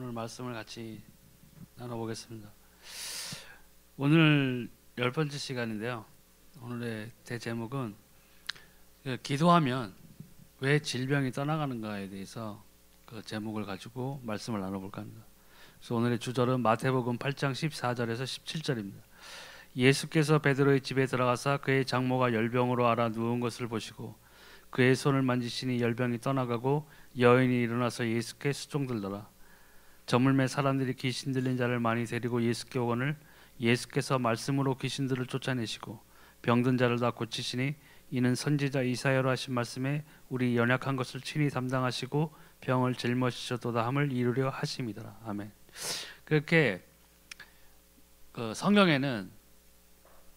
오늘 말씀을 같이 나눠보겠습니다. 오늘 10번째 시간인데요. 오늘의 대제목은 기도하면 왜 질병이 떠나가는가에 대해서 그 제목을 가지고 말씀을 나눠볼까 합니다. 그래서 오늘의 주절은 마태복음 8장 14절에서 17절입니다. 예수께서 베드로의 집에 들어가사 그의 장모가 열병으로 앓아 누운 것을 보시고 그의 손을 만지시니 열병이 떠나가고 여인이 일어나서 예수께 수종들더라. 저물매 사람들이 귀신 들린 자를 많이 데리고 예수께 오거늘 예수께서 말씀으로 귀신들을 쫓아내시고 병든 자를 다 고치시니 이는 선지자 이사야로 하신 말씀에 우리 연약한 것을 친히 담당하시고 병을 짊어지셨도다 함을 이루려 하심이더라. 아멘. 그렇게 성경에는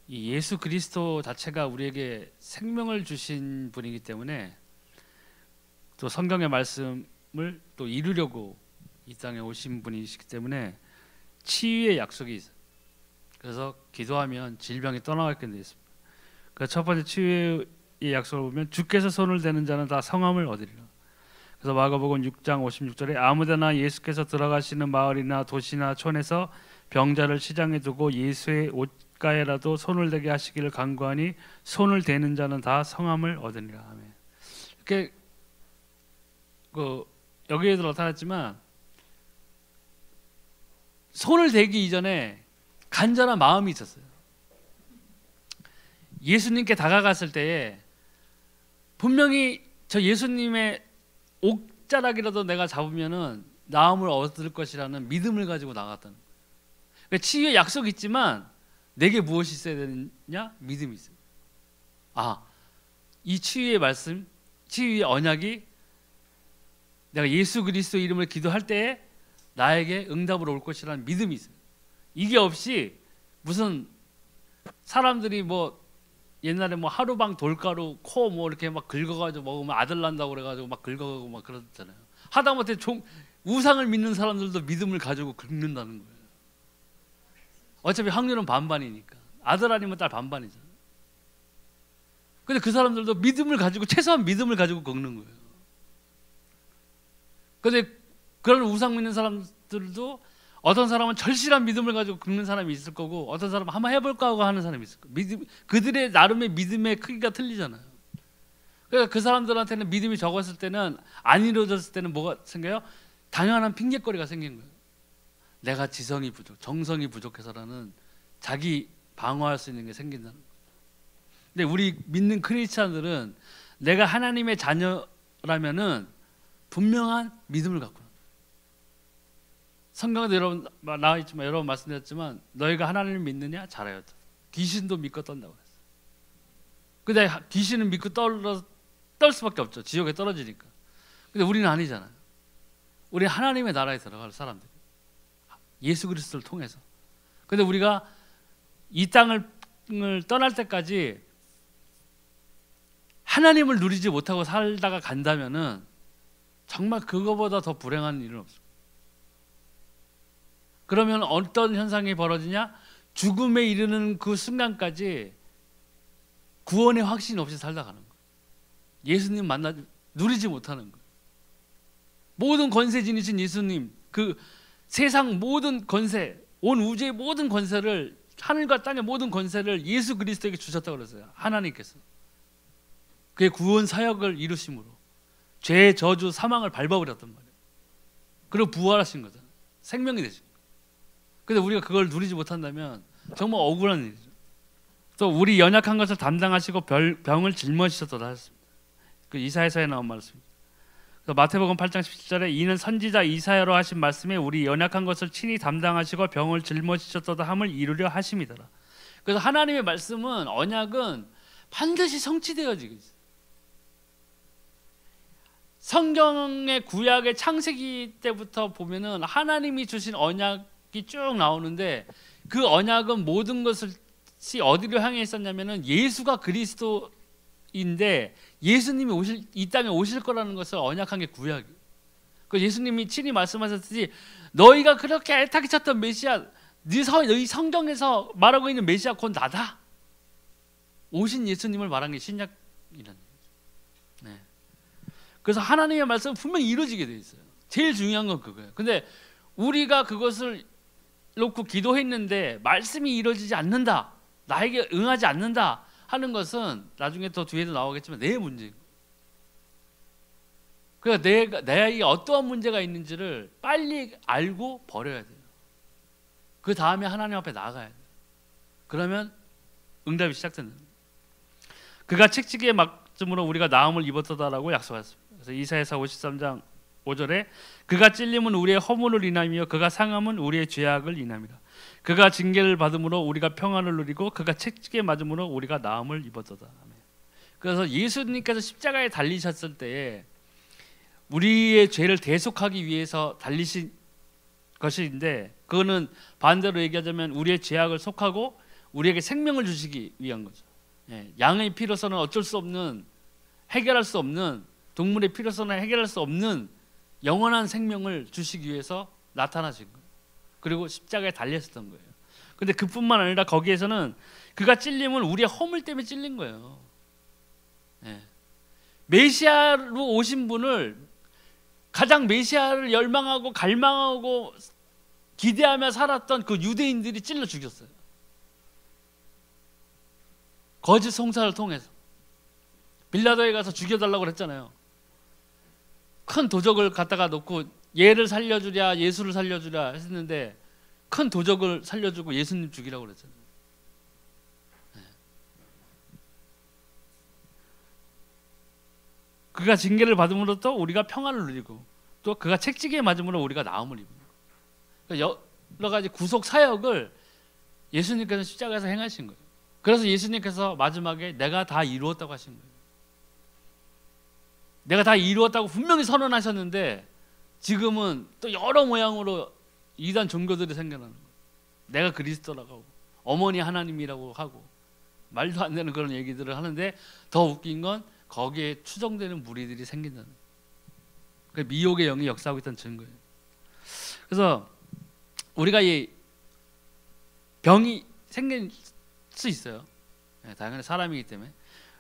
이 예수 그리스도 자체가 우리에게 생명을 주신 분이기 때문에 또 성경의 말씀을 또 이루려고 이 땅에 오신 분이시기 때문에 치유의 약속이 있어요. 그래서 기도하면 질병이 떠나가게 되어 있습니다. 그래서 첫 번째 치유의 약속을 보면 주께서 손을 대는 자는 다 성함을 얻으리라. 그래서 마가복음 6장 56절에 아무데나 예수께서 들어가시는 마을이나 도시나 촌에서 병자를 시장에 두고 예수의 옷가에라도 손을 대게 하시기를 간구하니 손을 대는 자는 다 성함을 얻으리라. 아멘. 이렇게 여기에도 나타났지만 손을 대기 이전에 간절한 마음이 있었어요. 예수님께 다가갔을 때에 분명히 저 예수님의 옷자락이라도 내가 잡으면은 나음을 얻을 것이라는 믿음을 가지고 나갔다는 거예요. 그러니까 치유의 약속이 있지만 내게 무엇이 있어야 되느냐? 믿음이 있어요. 이 치유의 말씀, 치유의 언약이 내가 예수 그리스도 이름을 기도할 때에 나에게 응답으로 올 것이라는 믿음이 있어요. 이게 없이 무슨 사람들이 옛날에 하루방 돌가루 코 이렇게 막 긁어가지고 먹으면 아들 난다고 그래가지고 막 긁어가고 막 그러잖아요. 하다못해 우상을 믿는 사람들도 믿음을 가지고 긁는다는 거예요. 어차피 확률은 반반이니까 아들 아니면 딸 반반이잖아요. 근데 그 사람들도 믿음을 가지고 최소한 믿음을 가지고 긁는 거예요. 근데 그런 우상 믿는 사람들도 어떤 사람은 절실한 믿음을 가지고 긁는 사람이 있을 거고 어떤 사람은 한번 해볼까 하고 하는 사람이 있을 거고 그들의 나름의 믿음의 크기가 틀리잖아요. 그러니까 그 사람들한테는 믿음이 적었을 때는 안 이루어졌을 때는 뭐가 생겨요? 당연한 핑계거리가 생긴 거예요. 내가 지성이 부족, 정성이 부족해서라는 자기 방어할 수 있는 게 생긴다는 거예요. 근데 우리 믿는 크리스찬들은 내가 하나님의 자녀라면은 분명한 믿음을 갖고 성경에도 여러분 나와 있지만 여러 번 말씀드렸지만 너희가 하나님을 믿느냐? 잘하였다. 귀신도 믿고 떤다고 그랬어요. 근데 귀신은 믿고 떨 수밖에 없죠. 지옥에 떨어지니까. 근데 우리는 아니잖아요. 우리는 하나님의 나라에 들어갈 사람들. 예수 그리스도를 통해서. 근데 우리가 이 땅을 떠날 때까지 하나님을 누리지 못하고 살다가 간다면은 정말 그거보다 더 불행한 일은 없어요. 그러면 어떤 현상이 벌어지냐? 죽음에 이르는 그 순간까지 구원의 확신 없이 살다 가는 거예요. 예수님 누리지 못하는 거예요. 모든 권세 지니신 예수님, 그 세상 모든 권세, 온 우주의 모든 권세를, 하늘과 땅의 모든 권세를 예수 그리스도에게 주셨다고 그랬어요. 하나님께서. 그의 구원 사역을 이루심으로 죄, 저주, 사망을 밟아버렸단 말이에요. 그리고 부활하신 거잖아요. 생명이 되신 거예요. 근데 우리가 그걸 누리지 못한다면 정말 억울한 일이죠. 또 우리 연약한 것을 담당하시고 병을 짊어지셨도다 하셨습니다. 그 이사야서에 나온 말씀입니다. 마태복음 8장 17절에 이는 선지자 이사야로 하신 말씀에 우리 연약한 것을 친히 담당하시고 병을 짊어지셨도다 함을 이루려 하심이더라. 그래서 하나님의 말씀은 언약은 반드시 성취되어지고 있어요. 성경의 구약의 창세기 때부터 보면은 하나님이 주신 언약이 쭉 나오는데 그 언약은 모든 것이 어디로 향해 있었냐면은 예수가 그리스도인데 예수님이 이 땅에 오실 거라는 것을 언약한 게 구약이에요. 그 예수님이 친히 말씀하셨듯이 너희가 그렇게 애타게 찾던 메시아, 너희 성경에서 말하고 있는 메시아 곧 나다. 오신 예수님을 말한 게 신약이라는 얘기죠. 그래서 하나님의 말씀은 분명히 이루어지게 돼 있어요. 제일 중요한 건 그거예요. 근데 우리가 그것을 놓고 기도했는데 말씀이 이루어지지 않는다, 나에게 응하지 않는다 하는 것은 나중에 더 뒤에도 나오겠지만 내 문제인 거예요. 그러니까 내게 어떠한 문제가 있는지를 빨리 알고 버려야 돼요. 그 다음에 하나님 앞에 나가야 돼요. 그러면 응답이 시작되는 거예요. 그가 책찍이에 맞음으로 우리가 나음을 입었다라고 약속했습니다. 그래서 이사야서 53장 5절에 그가 찔림은 우리의 허물을 인함이요 그가 상함은 우리의 죄악을 인함이라. 그가 징계를 받음으로 우리가 평안을 누리고 그가 책찍이에 맞음으로 우리가 나음을 입었도다. 그래서 예수님께서 십자가에 달리셨을 때에 우리의 죄를 대속하기 위해서 달리신 것인데, 그거는 반대로 얘기하자면 우리의 죄악을 속하고 우리에게 생명을 주시기 위한 거죠. 양의 피로서는 어쩔 수 없는, 해결할 수 없는, 동물의 피로서는 해결할 수 없는 영원한 생명을 주시기 위해서 나타나신 거예요. 그리고 십자가에 달렸었던 거예요. 근데 그뿐만 아니라 거기에서는 그가 찔림은 우리의 허물 때문에 찔린 거예요. 메시아로 오신 분을, 가장 메시아를 열망하고 갈망하고 기대하며 살았던 그 유대인들이 찔러 죽였어요. 거짓 송사를 통해서. 빌라도에 가서 죽여달라고 그랬잖아요. 큰 도적을 갖다가 놓고 얘를 살려주랴 예수를 살려주랴 했는데 큰 도적을 살려주고 예수님 죽이라고 그랬잖아요. 그가 징계를 받음으로 또 우리가 평안을 누리고, 또 그가 책찍이에 맞음으로 우리가 나음을 입는 거예요. 그러니까 여러 가지 구속 사역을 예수님께서 십자가에서 행하신 거예요. 그래서 예수님께서 마지막에 내가 다 이루었다고 하신 거예요. 내가 다 이루었다고 분명히 선언하셨는데 지금은 또 여러 모양으로 이단 종교들이 생겨나는 거예요. 내가 그리스도라고 하고 어머니 하나님이라고 하고 말도 안 되는 그런 얘기들을 하는데, 더 웃긴 건 거기에 추정되는 무리들이 생긴다는 거예요. 그 미혹의 영이 역사하고 있다는 증거예요. 그래서 우리가 이 병이 생길 수 있어요. 당연히 사람이기 때문에.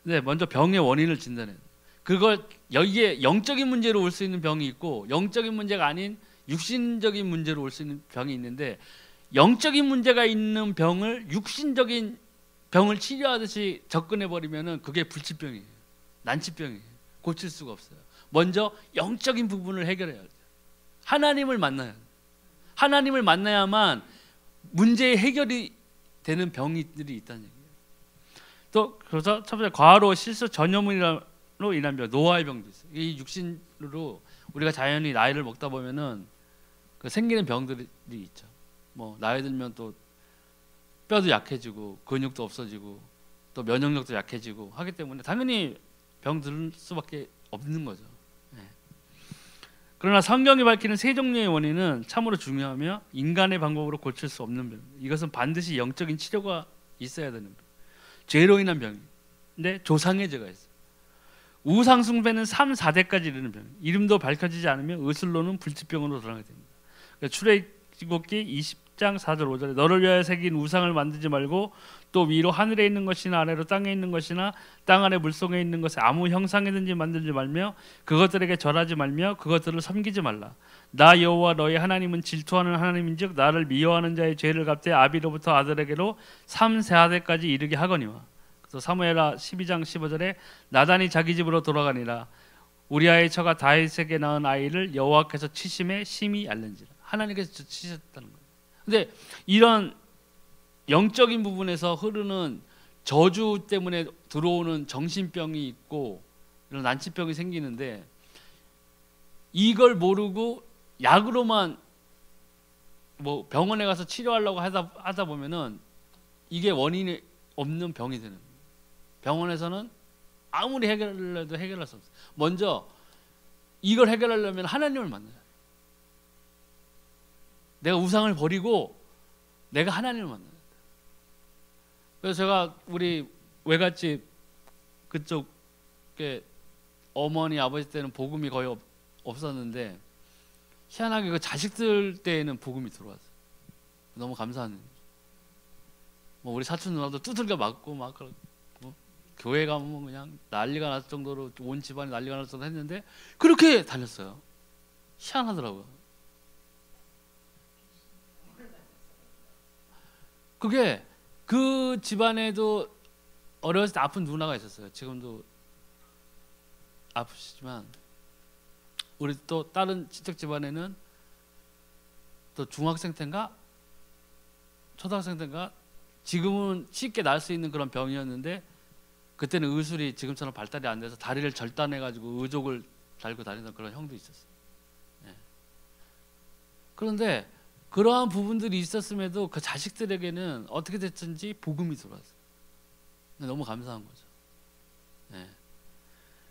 근데 먼저 병의 원인을 진단해요. 그걸 여기에 영적인 문제로 올 수 있는 병이 있고 영적인 문제가 아닌 육신적인 문제로 올 수 있는 병이 있는데, 영적인 문제가 있는 병을 육신적인 병을 치료하듯이 접근해 버리면은 그게 불치병이에요. 난치병이에요. 고칠 수가 없어요. 먼저 영적인 부분을 해결해야 돼요. 하나님을 만나야 돼요. 하나님을 만나야만 문제의 해결이 되는 병들이 있다는 얘기예요. 또 그래서 첫 번째, 과로 실수 전염으로 인한 병, 노화의 병도 있어요. 이 육신으로 우리가 자연히 나이를 먹다 보면은 그 생기는 병들이 있죠. 뭐 나이 들면 또 뼈도 약해지고 근육도 없어지고 또 면역력도 약해지고 하기 때문에 당연히 병 들 수밖에 없는 거죠. 그러나 성경이 밝히는 세 종류의 원인은 참으로 중요하며 인간의 방법으로 고칠 수 없는 병. 이것은 반드시 영적인 치료가 있어야 되는 병. 죄로 인한 병인데 조상의 죄가 있어요. 우상 숭배는 3, 4대까지 이르는 병. 이름도 밝혀지지 않으면 의술로는 불치병으로 드러나게 됩니다. 출애굽기 20장 4절 5절에 너를 위하여 새긴 우상을 만들지 말고 또 위로 하늘에 있는 것이나 아래로 땅에 있는 것이나 땅 아래 물속에 있는 것에 아무 형상이든지 만들지 말며 그것들에게 절하지 말며 그것들을 섬기지 말라. 나 여호와 너희 하나님은 질투하는 하나님인즉 나를 미워하는 자의 죄를 갚되 아비로부터 아들에게로 3, 4대까지 이르게 하거니와. 그래서 사무엘하 12장 15절에 나단이 자기 집으로 돌아가니라. 우리아의 처가 다윗에게 낳은 아이를 여호와께서 치심에 심히 알는지라. 하나님께서 치셨다는 거예요. 근데 이런 영적인 부분에서 흐르는 저주 때문에 들어오는 정신병이 있고 이런 난치병이 생기는데, 이걸 모르고 약으로만 뭐 병원에 가서 치료하려고 하다 보면은 이게 원인이 없는 병이 되는 거예요. 병원에서는 아무리 해결해도 해결할 수 없어요. 먼저 이걸 해결하려면 하나님을 만나야 돼요. 내가 우상을 버리고 내가 하나님을 만나야 돼요. 그래서 제가 우리 외갓집 그쪽에 어머니 아버지 때는 복음이 거의 없었는데 희한하게 그 자식들 때에는 복음이 들어왔어요. 너무 감사한 일이죠. 뭐 우리 사촌 누나도 두들겨 맞고 막 뭐 교회 가면 그냥 난리가 날 정도로 온 집안이 난리가 날 정도 했는데 그렇게 다녔어요. 희한하더라고요. 그게 그 집안에도 어렸을 때 아픈 누나가 있었어요. 지금도 아프시지만 우리 또 다른 친척 집안에는 또 중학생 때인가 초등학생 때인가 지금은 쉽게 날 수 있는 그런 병이었는데 그때는 의술이 지금처럼 발달이 안 돼서 다리를 절단해 가지고 의족을 달고 다니던 그런 형도 있었어요. 예. 그런데 그러한 부분들이 있었음에도 그 자식들에게는 어떻게 됐든지 복음이 들어왔어요. 너무 감사한 거죠. 예.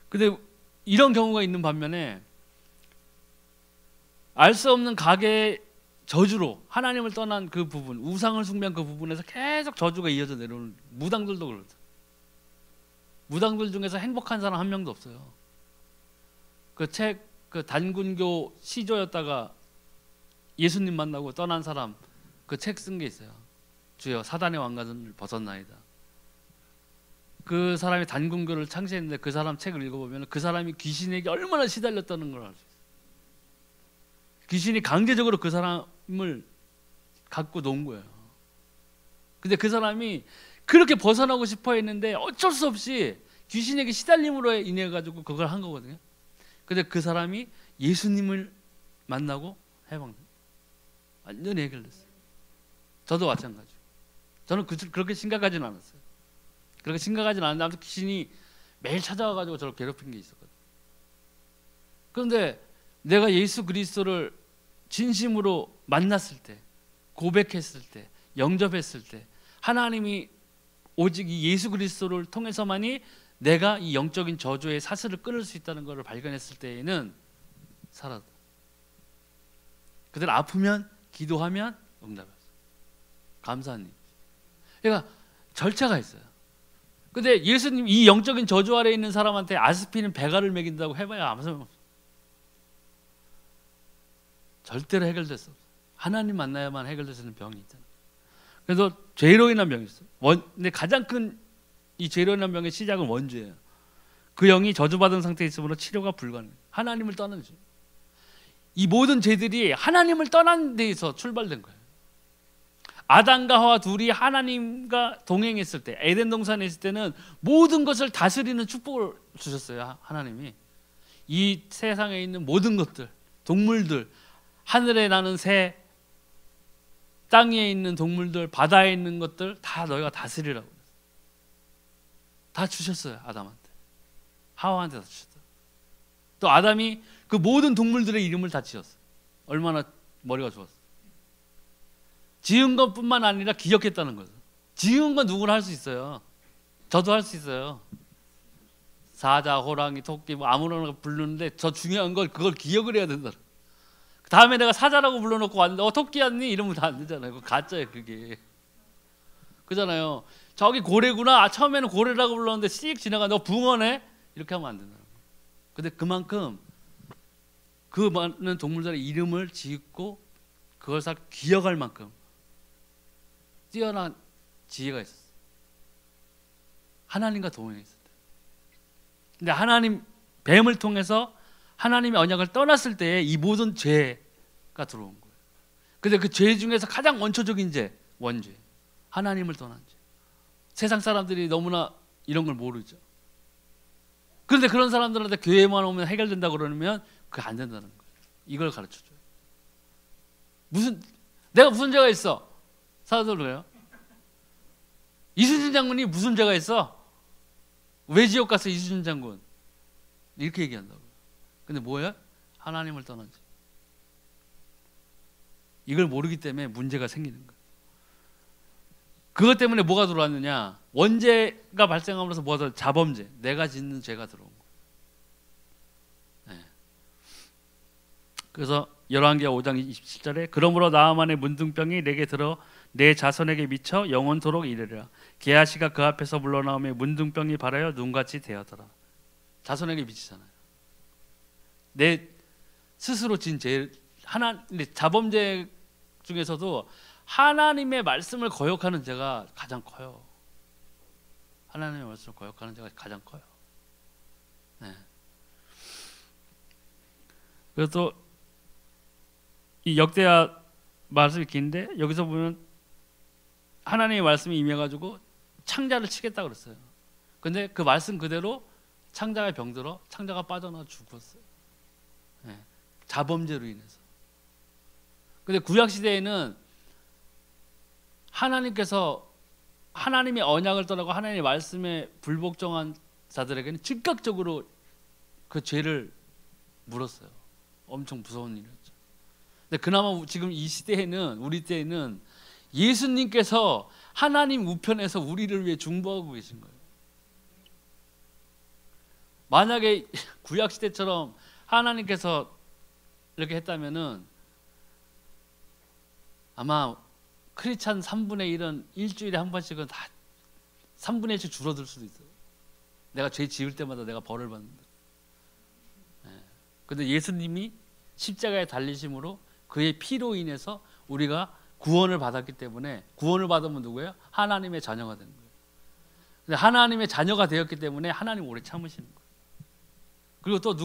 근데 이런 경우가 있는 반면에 알 수 없는 가계의 저주로 하나님을 떠난 그 부분, 우상을 숭배한 그 부분에서 계속 저주가 이어져 내려오는 무당들도 그렇죠. 무당들 중에서 행복한 사람 한 명도 없어요. 그 책, 그 단군교 시조였다가 예수님 만나고 떠난 사람 그 책 쓴 게 있어요. 주여 사단의 왕관을 벗었나이다. 그 사람이 단군교를 창시했는데 그 사람 책을 읽어보면 그 사람이 귀신에게 얼마나 시달렸다는 걸 알 수 있어요. 귀신이 강제적으로 그 사람을 갖고 논 거예요. 근데 그 사람이 그렇게 벗어나고 싶어 했는데 어쩔 수 없이 귀신에게 시달림으로 인해 가지고 그걸 한 거거든요. 근데 그 사람이 예수님을 만나고 해방돼요. 완전히 해결됐어요. 저도 마찬가지고. 저는 그렇게 심각하지는 않았어요. 그렇게 심각하지는 않은데 아무튼 귀신이 매일 찾아와가지고 저를 괴롭힌 게 있었거든요. 그런데 내가 예수 그리스도를 진심으로 만났을 때, 고백했을 때, 영접했을 때 하나님이 오직 이 예수 그리스도를 통해서만이 내가 이 영적인 저주의 사슬을 끊을 수 있다는 것을 발견했을 때에는 살았다. 그들 아프면 기도하면 응답했어요. 감사한 일. 그러니까 절차가 있어요. 근데 예수님 이 영적인 저주 아래에 있는 사람한테 아스피린 배가를 먹인다고 해봐야 아무 소용 없어요. 절대로 해결될 수 없어요. 하나님 만나야만 해결될 수 있는 병이 있잖아요. 그래서 죄로 인한 병이 있어요. 근데 가장 큰 이 죄로 인한 병의 시작은 원죄예요. 그 영이 저주받은 상태에 있으므로 치료가 불가능해요. 하나님을 떠난 죄. 이 모든 죄들이 하나님을 떠난 데에서 출발된 거예요. 아담과 하와 둘이 하나님과 동행했을 때, 에덴 동산에 있을 때는 모든 것을 다스리는 축복을 주셨어요. 하나님이 이 세상에 있는 모든 것들, 동물들, 하늘에 나는 새, 땅 위에 있는 동물들, 바다에 있는 것들 다 너희가 다스리라고 다 주셨어요. 아담한테, 하와한테 다 주셨어요. 또 아담이 그 모든 동물들의 이름을 다 지었어요. 얼마나 머리가 좋았어요. 지은 것뿐만 아니라 기억했다는 거죠. 지은 건 누구나 할 수 있어요. 저도 할 수 있어요. 사자, 호랑이, 토끼 뭐 아무거나 부르는데 저 중요한 걸 그걸 기억을 해야 된다. 다음에 내가 사자라고 불러놓고 왔는데 토끼 왔니? 이러면 다 안 되잖아요. 그거 가짜예요. 그게. 그잖아요. 저기 고래구나. 처음에는 고래라고 불렀는데 씩 지나가 너 붕어네? 이렇게 하면 안 된다는 거예요. 근데 그만큼 그 많은 동물들의 이름을 짓고 그걸 다 기억할 만큼 뛰어난 지혜가 있었어요. 하나님과 동행했을 때. 근데 하나님 뱀을 통해서 하나님의 언약을 떠났을 때에 이 모든 죄가 들어온 거예요. 근데 그 죄 중에서 가장 원초적인 죄, 원죄. 하나님을 떠난 죄. 세상 사람들이 너무나 이런 걸 모르죠. 그런데 그런 사람들한테 교회만 오면 해결된다 그러면 그게 안 된다는 거예요. 이걸 가르쳐줘요. 내가 무슨 죄가 있어? 사람들 왜요? 이순신 장군이 무슨 죄가 있어? 왜 지옥 갔어 이순신 장군? 이렇게 얘기한다고. 근데 뭐야? 하나님을 떠난 죄. 이걸 모르기 때문에 문제가 생기는 거예요. 그것 때문에 뭐가 들어왔느냐? 원죄가 발생함으로써 뭐가 들어왔냐? 자범죄. 내가 짓는 죄가 들어온 거예요. 네. 그래서 열왕기하 5장 27절에 그러므로 나아만의 문둥병이 내게 들어 내 자손에게 미쳐 영원토록 이르리라. 게하시가 그 앞에서 물러나오며 문둥병이 발하여 눈같이 되었더라. 자손에게 미치잖아요. 내 스스로 진 죄, 자범죄 중에서도 하나님의 말씀을 거역하는 죄가 가장 커요. 하나님의 말씀을 거역하는 죄가 가장 커요. 네. 그래서 또 이 역대하 말씀이 긴데 여기서 보면 하나님의 말씀이 임해가지고 창자를 치겠다 그랬어요. 근데 그 말씀 그대로 창자가 병들어 창자가 빠져나와 죽었어요. 네. 자범죄로 인해서. 근데 구약 시대에는 하나님께서 하나님의 언약을 떠나고 하나님의 말씀에 불복종한 자들에게는 즉각적으로 그 죄를 물었어요. 엄청 무서운 일이었죠. 근데 그나마 지금 이 시대에는, 우리 때에는 예수님께서 하나님 우편에서 우리를 위해 중보하고 계신 거예요. 만약에 구약 시대처럼 하나님께서 이렇게 했다면은 아마 크리스찬 3분의 1은 일주일에 한 번씩은 다 3분의 1씩 줄어들 수도 있어요. 내가 죄 지을 때마다 내가 벌을 받는다. 근데 예수님이 십자가에 달리심으로 그의 피로 인해서 우리가 구원을 받았기 때문에, 구원을 받으면 누구예요? 하나님의 자녀가 되는 거예요. 근데 하나님의 자녀가 되었기 때문에 하나님 오래 참으시는 거예요. 그리고 또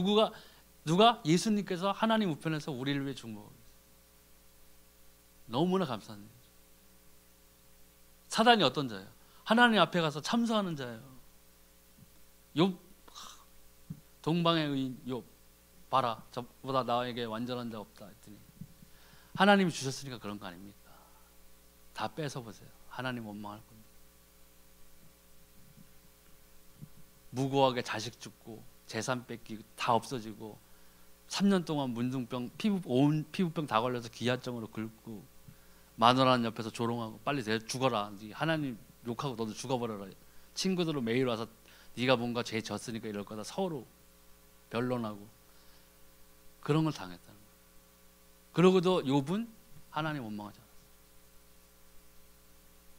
누가 예수님께서 하나님 우편에서 우리를 위해 중보하고 있어요. 너무나 감사한 일이죠. 사단이 어떤 자예요? 하나님 앞에 가서 참소하는 자예요. 욥, 동방의 의인 욥, 봐라, 저보다 나에게 완전한 자 없다 했더니 하나님이 주셨으니까 그런 거 아닙니까? 다 뺏어보세요. 하나님 원망할 겁니다. 무고하게 자식 죽고 재산 뺏기고 다 없어지고 3년 동안 문둥병, 온 피부병 다 걸려서 기아증으로 긁고 마누라는 옆에서 조롱하고 빨리 죽어라. 하나님 욕하고 너도 죽어버려라. 친구들은 매일 와서 네가 뭔가 죄 졌으니까 이럴 거다 서로 변론하고 그런 걸 당했다는 거예요. 그러고도 욥은 하나님 원망하지 않았어요.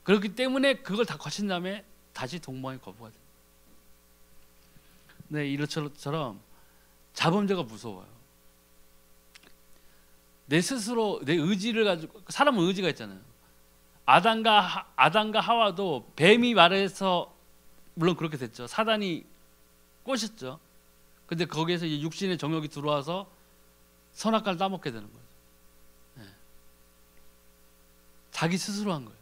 그렇기 때문에 그걸 다 거친 다음에 다시 동방에 거부가 돼요. 네, 이렇처럼 자범죄가 무서워요. 내 스스로 내 의지를 가지고, 사람은 의지가 있잖아요. 아담과 하와도 뱀이 말해서 물론 그렇게 됐죠. 사단이 꼬셨죠. 근데 거기에서 이제 육신의 정욕이 들어와서 선악과를 따먹게 되는 거죠. 네. 자기 스스로 한 거예요.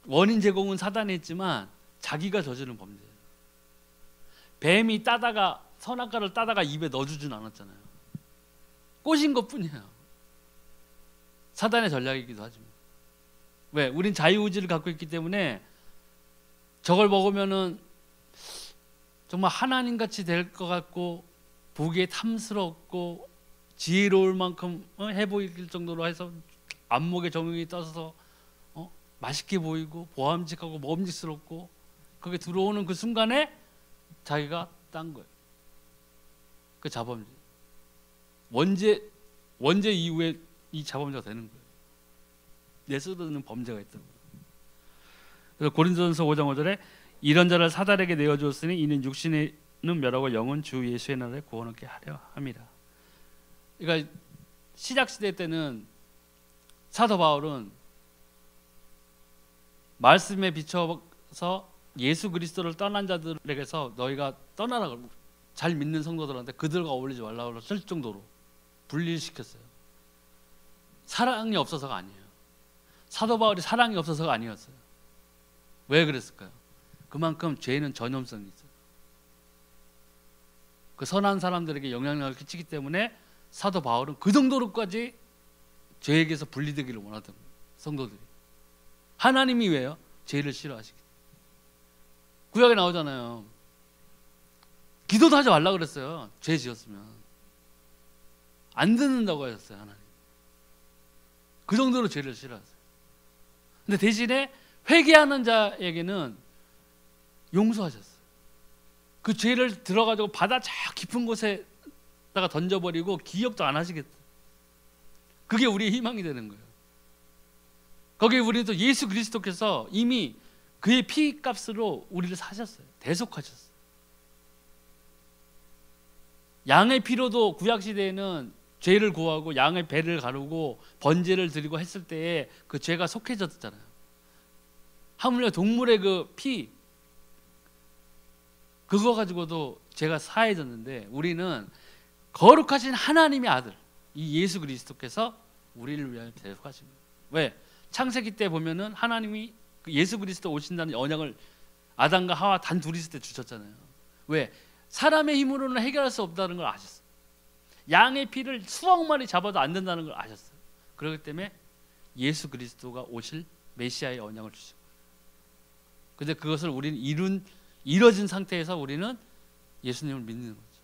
원인 제공은 사단이 했지만 자기가 저지른 범죄예요. 뱀이 따다가 선악과를 따다가 입에 넣어주진 않았잖아요. 꼬신 것뿐이에요. 사단의 전략이기도 하지만. 왜? 우린 자유의지를 갖고 있기 때문에 저걸 먹으면은 정말 하나님같이 될 것 같고 보기에 탐스럽고 지혜로울 만큼 해 보일 정도로 해서 안목에 정욕이 떠서 맛있게 보이고 보암직하고 먹음직스럽고 그게 들어오는 그 순간에 자기가 딴 거예요. 그 자범죄. 원죄 이후에 이 자범죄가 되는 거예요. 내 스스로는 범죄가 있다고. 그래서 고린도전서 5장 5절에 이런 자를 사단에게 내어주었으니 이는 육신에는 멸하고 영은 주 예수의 나라에 구원 얻게 하려 함이라. 그러니까 시작 시대 때는 사도 바울은 말씀에 비춰서 예수 그리스도를 떠난 자들에게서 너희가 떠나라, 잘 믿는 성도들한테 그들과 어울리지 말라고 쓸 정도로 분리시켰어요. 사랑이 없어서가 아니에요. 사도 바울이 사랑이 없어서가 아니었어요. 왜 그랬을까요? 그만큼 죄는 전염성이 있어요. 그 선한 사람들에게 영향력을 끼치기 때문에 사도 바울은 그 정도로까지 죄에게서 분리되기를 원하던 거예요. 성도들이. 하나님이 왜요? 죄를 싫어하시기. 구약에 나오잖아요. 기도도 하지 말라 그랬어요. 죄 지었으면 안 듣는다고 하셨어요. 하나님. 그 정도로 죄를 싫어하세요. 근데 대신에 회개하는 자에게는 용서하셨어요. 그 죄를 들어가지고 바다 저 깊은 곳에다가 던져버리고 기억도 안 하시겠다. 그게 우리의 희망이 되는 거예요. 거기에 우리는 또 예수 그리스도께서 이미 그의 피값으로 우리를 사셨어요. 대속하셨어요. 양의 피로도 구약시대에는 죄를 고하고 양의 배를 가르고 번제를 드리고 했을 때에 그 죄가 속해졌잖아요. 하물며 동물의 그 피, 그거 가지고도 죄가 사해졌는데 우리는 거룩하신 하나님의 아들 이 예수 그리스도께서 우리를 위하여 대속하신 거예요. 왜? 창세기 때 보면은 하나님이 그 예수 그리스도 오신다는 언약을 아담과 하와 단 둘이 있을 때 주셨잖아요. 왜? 사람의 힘으로는 해결할 수 없다는 걸 아셨어요. 양의 피를 수억 마리 잡아도 안 된다는 걸 아셨어요. 그렇기 때문에 예수 그리스도가 오실 메시아의 언약을 주신 거예요. 근데 그것을 우리는 이뤄진 상태에서 우리는 예수님을 믿는 거죠.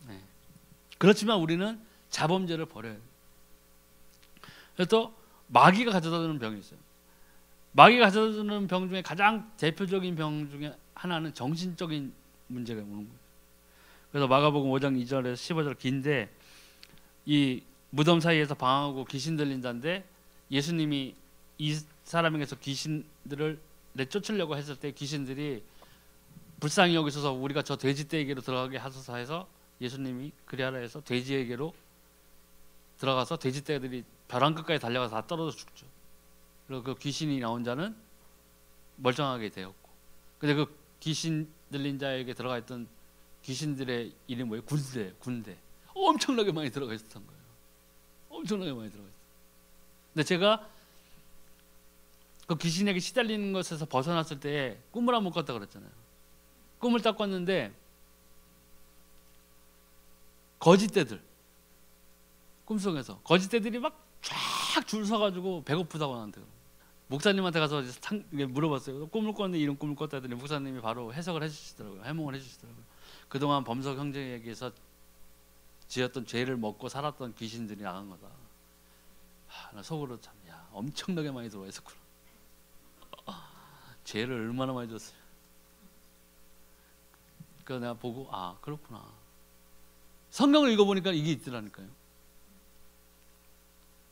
네. 그렇지만 우리는 자범죄를 버려야 돼요. 그래서 또 마귀가 가져다주는 병이 있어요. 마귀가 가져다주는 병 중에 가장 대표적인 병 중에 하나는 정신적인 문제가 오는 거예요. 그래서 마가복음 5장 2절에서 15절 긴데, 이 무덤 사이에서 방황하고 귀신 들린 자인데 예수님이 이 사람에게서 귀신들을 내쫓으려고 했을 때 귀신들이 불쌍히 여기셔서 우리가 저 돼지떼에게로 들어가게 하소서 해서 예수님이 그리하라 해서 돼지에게로 들어가서 돼지떼들이 벼랑 끝까지 달려가서 다 떨어져 죽죠. 그리고 그 귀신이 나온 자는 멀쩡하게 되었고, 근데 그 귀신 들린 자에게 들어가 있던 귀신들의 이름이 뭐예요? 군대예요. 군대. 엄청나게 많이 들어가 있었던 거예요. 엄청나게 많이 들어가 있어요. 근데 제가 그 귀신에게 시달리는 것에서 벗어났을 때 꿈을 한번 꿨다 그랬잖아요. 꿈을 딱 꿨는데 거짓대들, 꿈속에서 거짓대들이 막 쫙 줄 서가지고 배고프다고 나한테 목사님한테 가서 물어봤어요. 꿈을 꿨는데 이런 꿈을 꿨다 했더니 목사님이 바로 해석을 해주시더라고요. 해몽을 해주시더라고요. 그동안 범석 형제에게서 지었던 죄를 먹고 살았던 귀신들이 나간 거다. 나 속으로 참, 야, 엄청나게 많이 들어와 있었구나. 죄를 얼마나 많이 줬어요. 그래서 내가 보고, 아, 그렇구나. 성경을 읽어보니까 이게 있더라니까요.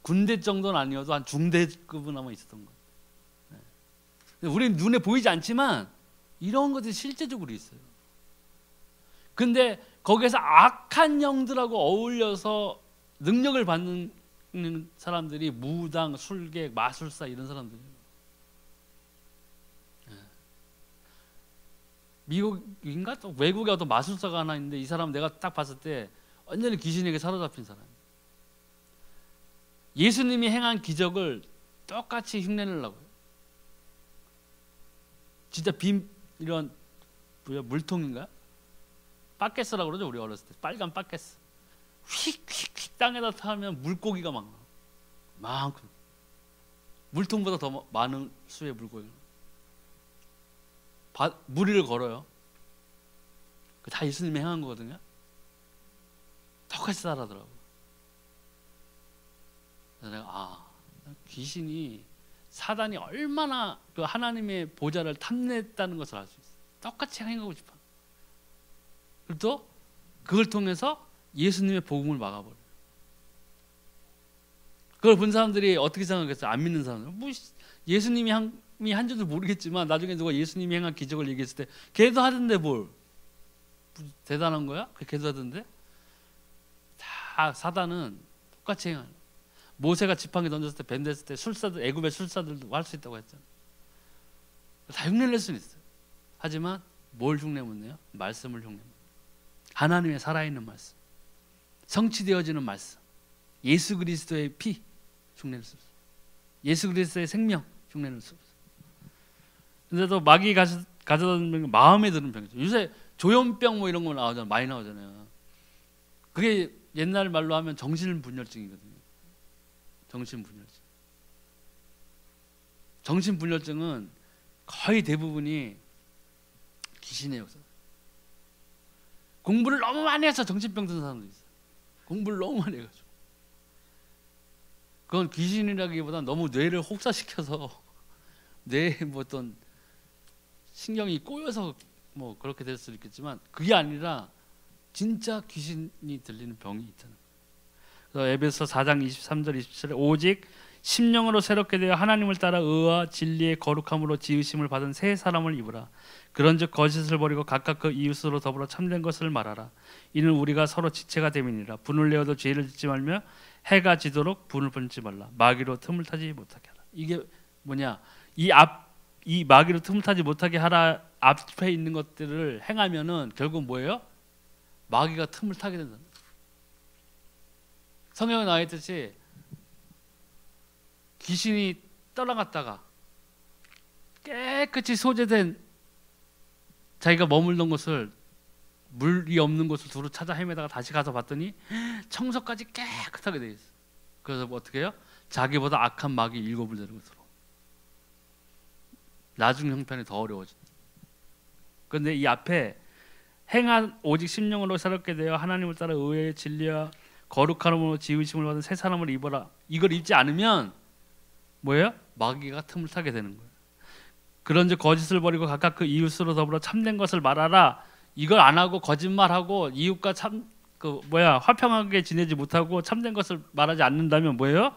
군대 정도는 아니어도 한 중대급은 아마 있었던 거예요. 네. 우리는 눈에 보이지 않지만 이런 것들이 실제적으로 있어요. 근데 거기에서 악한 영들하고 어울려서 능력을 받는 사람들이 무당, 술객, 마술사 이런 사람들이에요. 미국인가 또 외국에 어떤 마술사가 하나 있는데 이 사람 내가 딱 봤을 때 완전히 귀신에게 사로잡힌 사람. 예수님이 행한 기적을 똑같이 흉내내려고요. 진짜 이런 물통인가? 빠켓스라고 그러죠. 우리 어렸을 때 빨간 빠켓스. 휙휙휙 땅에다 타면 물고기가 막 나와. 많고 물통보다 더 많은 수의 물고기. 물 위를 걸어요. 그 다 예수님이 행한 거거든요. 똑같이 따라하더라고. 그래서 내가 귀신이 사단이 얼마나 그 하나님의 보좌를 탐냈다는 것을 알 수 있어. 똑같이 행하고 싶어. 그리고 또 그걸 통해서 예수님의 복음을 막아버려. 그걸 본 사람들이 어떻게 생각했어요? 안 믿는 사람들. 뭐 예수님이 한 줄도 모르겠지만 나중에 누가 예수님이 행한 기적을 얘기했을 때 걔도 하던데 뭘 대단한 거야? 걔도 하던데? 다 사단은 똑같이 행하는. 모세가 지팡이 던졌을 때 뱀 됐을 때 술사들, 애굽의 술사들도 할 수 있다고 했잖아. 다 흉내낼 수는 있어요. 하지만 뭘 흉내못 내요? 말씀을 흉내못 내요. 하나님의 살아있는 말씀, 성취되어지는 말씀, 예수 그리스도의 피 흉내낼 수 없어요. 예수 그리스도의 생명 흉내낼 수 없어요. 근데도 마귀 가져다는 병이 마음에 드는 병이죠. 요새 조현병 뭐 이런 거 많이 나오잖아요. 그게 옛날 말로 하면 정신분열증이거든요. 정신분열증. 정신분열증은 거의 대부분이 귀신의 역사. 공부를 너무 많이 해서 정신병 든 사람도 있어요. 공부를 너무 많이 해가지고. 그건 귀신이라기보다 너무 뇌를 혹사시켜서 뇌에 뭐 어떤 신경이 꼬여서 뭐 그렇게 될 수도 있겠지만 그게 아니라 진짜 귀신이 들리는 병이 있다는 거예요. 그래서 에베소 4장 23절 27절에 오직 심령으로 새롭게 되어 하나님을 따라 의와 진리의 거룩함으로 지으심을 받은 새 사람을 입으라. 그런즉 거짓을 버리고 각각 그 이웃으로 더불어 참된 것을 말하라. 이는 우리가 서로 지체가 됨이니라. 분을 내어도 죄를 짓지 말며 해가 지도록 분을 분지 말라. 마귀로 틈을 타지 못하게 하라. 이게 뭐냐? 이 마귀로 틈을 타지 못하게 하라 앞에 있는 것들을 행하면은 결국 뭐예요? 마귀가 틈을 타게 된다. 성경에 나와 있듯이 귀신이 떠나갔다가 깨끗이 소재된 자기가 머물던 곳을 물이 없는 곳을 두루 찾아 헤매다가 다시 가서 봤더니 청소까지 깨끗하게 돼 있어. 그래서 뭐 어떻게 해요? 자기보다 악한 마귀 7을 데리고 들어. 나중 형편이 더 어려워진다. 그런데 이 앞에 행한 오직 심령으로 새롭게 되어 하나님을 따라 의의 진리와 거룩함으로 지으심을 받은 새 사람을 입어라. 이걸 입지 않으면 뭐예요? 마귀가 틈을 타게 되는 거예요. 그런즉 거짓을 버리고 각각 그 이웃으로 더불어 참된 것을 말하라. 이걸 안 하고 거짓말하고 이웃과 화평하게 지내지 못하고 참된 것을 말하지 않는다면 뭐예요?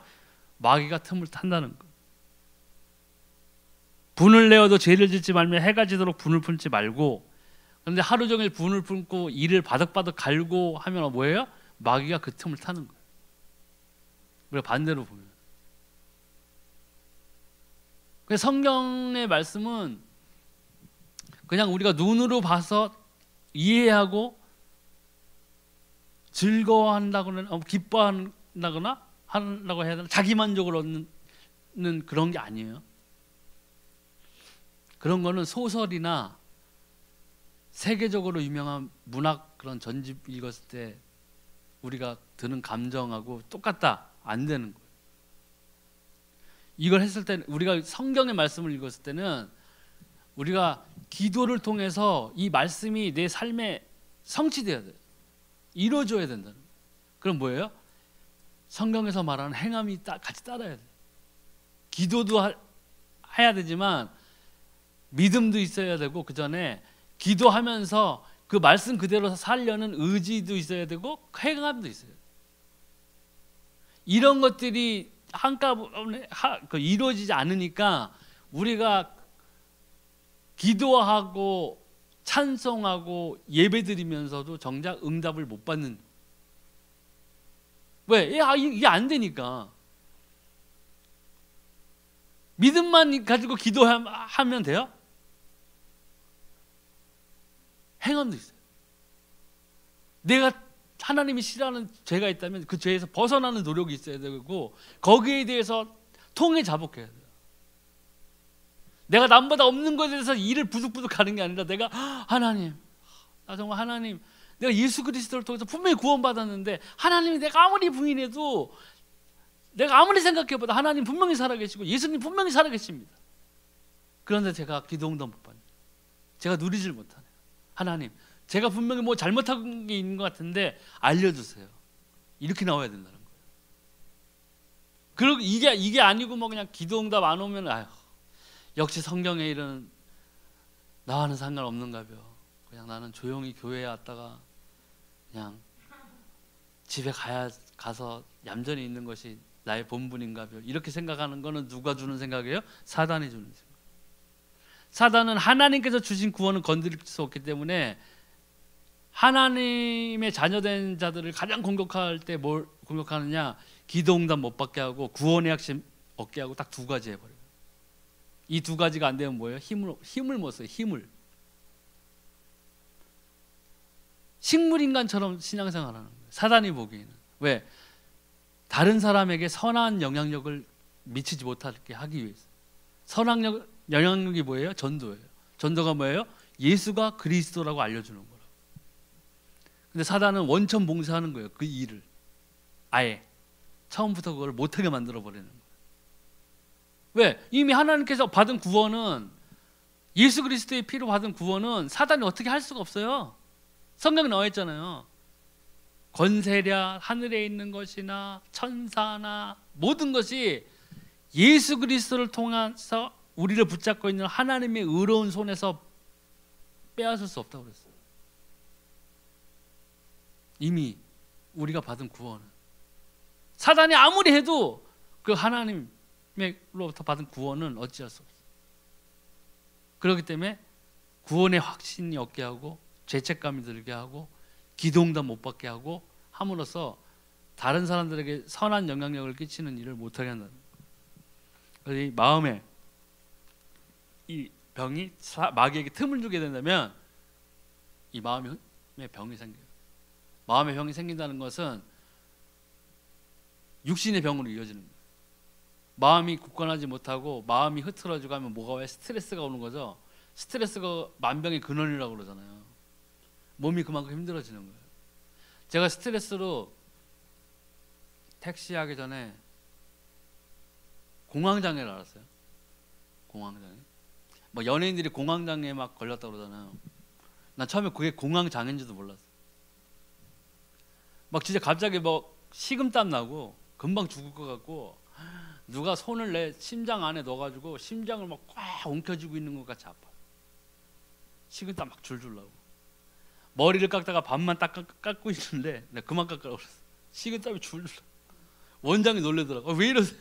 마귀가 틈을 탄다는 거. 분을 내어도 죄를 짓지 말며 해가 지도록 분을 품지 말고. 그런데 하루 종일 분을 품고 이를 바득바득 갈고 하면 뭐예요? 마귀가 그 틈을 타는 거예요. 우리가 반대로 보면, 성경의 말씀은 그냥 우리가 눈으로 봐서 이해하고 즐거워한다거나 기뻐한다거나 하려고 해야 되나, 자기만족을 얻는 그런 게 아니에요. 그런 거는 소설이나 세계적으로 유명한 문학 그런 전집 읽었을 때 우리가 드는 감정하고 똑같다, 안 되는 거예요. 이걸 했을 때, 우리가 성경의 말씀을 읽었을 때는 우리가 기도를 통해서 이 말씀이 내 삶에 성취돼야 돼요. 이루어져야 된다는 거예요. 그럼 뭐예요? 성경에서 말하는 행함이 같이 따라야 돼요. 기도도 해야 되지만 믿음도 있어야 되고, 그 전에 기도하면서 그 말씀 그대로 살려는 의지도 있어야 되고 행함도 있어야 돼요. 이런 것들이 한꺼번에 이루어지지 않으니까 우리가 기도하고 찬송하고 예배드리면서도 정작 응답을 못 받는. 왜? 이게 안 되니까. 믿음만 가지고 기도하면 돼요? 행함도 있어요. 내가 하나님이 싫어하는 죄가 있다면 그 죄에서 벗어나는 노력이 있어야 되고, 거기에 대해서 통해 자복해야 돼요. 내가 남보다 없는 것에 대해서 일을 부득부득 하는 게 아니라, 내가 하나님, 나 정말 하나님, 내가 예수 그리스도를 통해서 분명히 구원받았는데 하나님이 내가 아무리 부인해도, 내가 아무리 생각해봐도 하나님 분명히 살아계시고 예수님 분명히 살아계십니다. 그런데 제가 기도 응답 못 받네요. 제가 누리질 못하네요. 하나님, 제가 분명히 뭐 잘못한 게 있는 것 같은데 알려주세요. 이렇게 나와야 된다는 거예요. 그리고 이게 아니고 뭐 그냥 기도 응답 안 오면 아휴, 역시 성경의 일은 나와는 상관없는가벼. 그냥 나는 조용히 교회에 왔다가 그냥 집에 가서 얌전히 있는 것이 나의 본분인가벼. 이렇게 생각하는 거는 누가 주는 생각이에요? 사단이 주는 생각. 사단은 하나님께서 주신 구원을 건드릴 수 없기 때문에 하나님의 자녀된 자들을 가장 공격할 때 뭘 공격하느냐? 기도 응답 못 받게 하고 구원의 확신 얻게 하고, 딱 두 가지 해버려요. 이 두 가지가 안 되면 뭐예요? 힘을 못 써요. 힘을. 식물인간처럼 신앙생활하는 거예요. 사단이 보기에는. 왜? 다른 사람에게 선한 영향력을 미치지 못하게 하기 위해서. 선한 영향력이 뭐예요? 전도예요. 전도가 뭐예요? 예수가 그리스도라고 알려주는 거라고. 근데 사단은 원천 봉쇄하는 거예요. 그 일을 아예 처음부터 그걸 못하게 만들어 버리는 거예요. 왜? 이미 하나님께서 받은 구원은, 예수 그리스도의 피로 받은 구원은 사단이 어떻게 할 수가 없어요. 성경에 나와 있잖아요. 권세랴, 하늘에 있는 것이나 천사나 모든 것이 예수 그리스도를 통해서 우리를 붙잡고 있는 하나님의 의로운 손에서 빼앗을 수 없다고 그랬어요. 이미 우리가 받은 구원은, 사단이 아무리 해도 그 하나님으로부터 받은 구원은 어찌할 수 없어요. 그렇기 때문에 구원의 확신이 없게 하고, 죄책감이 들게 하고, 기도응답 못 받게 하고 함으로써 다른 사람들에게 선한 영향력을 끼치는 일을 못하게 한다는 거예요. 이 마음에 이 병이 마귀에게 틈을 주게 된다면 이 마음의 병이 생겨요. 마음의 병이 생긴다는 것은 육신의 병으로 이어지는 거예요. 마음이 굳건하지 못하고 마음이 흐트러지고 하면 뭐가 왜 스트레스가 오는 거죠. 스트레스가 만병의 근원이라고 그러잖아요. 몸이 그만큼 힘들어지는 거예요. 제가 스트레스로 택시 하기 전에 공황장애를 알았어요. 공황장애. 뭐 연예인들이 공황장애 막 걸렸다고 그러잖아요. 난 처음에 그게 공황장애인지도 몰랐어. 막 진짜 갑자기 뭐 식은땀 나고 금방 죽을 것 같고 누가 손을 내 심장 안에 넣어가지고 심장을 막 꽉 움켜쥐고 있는 것 같이 아파. 식은땀 막 줄줄 나고 머리를 깎다가 반만 딱 깎고 있는데 내가 그만 깎으라고 그랬어. 식은땀이 줄줄 나. 원장이 놀래더라고. 왜 이러세요?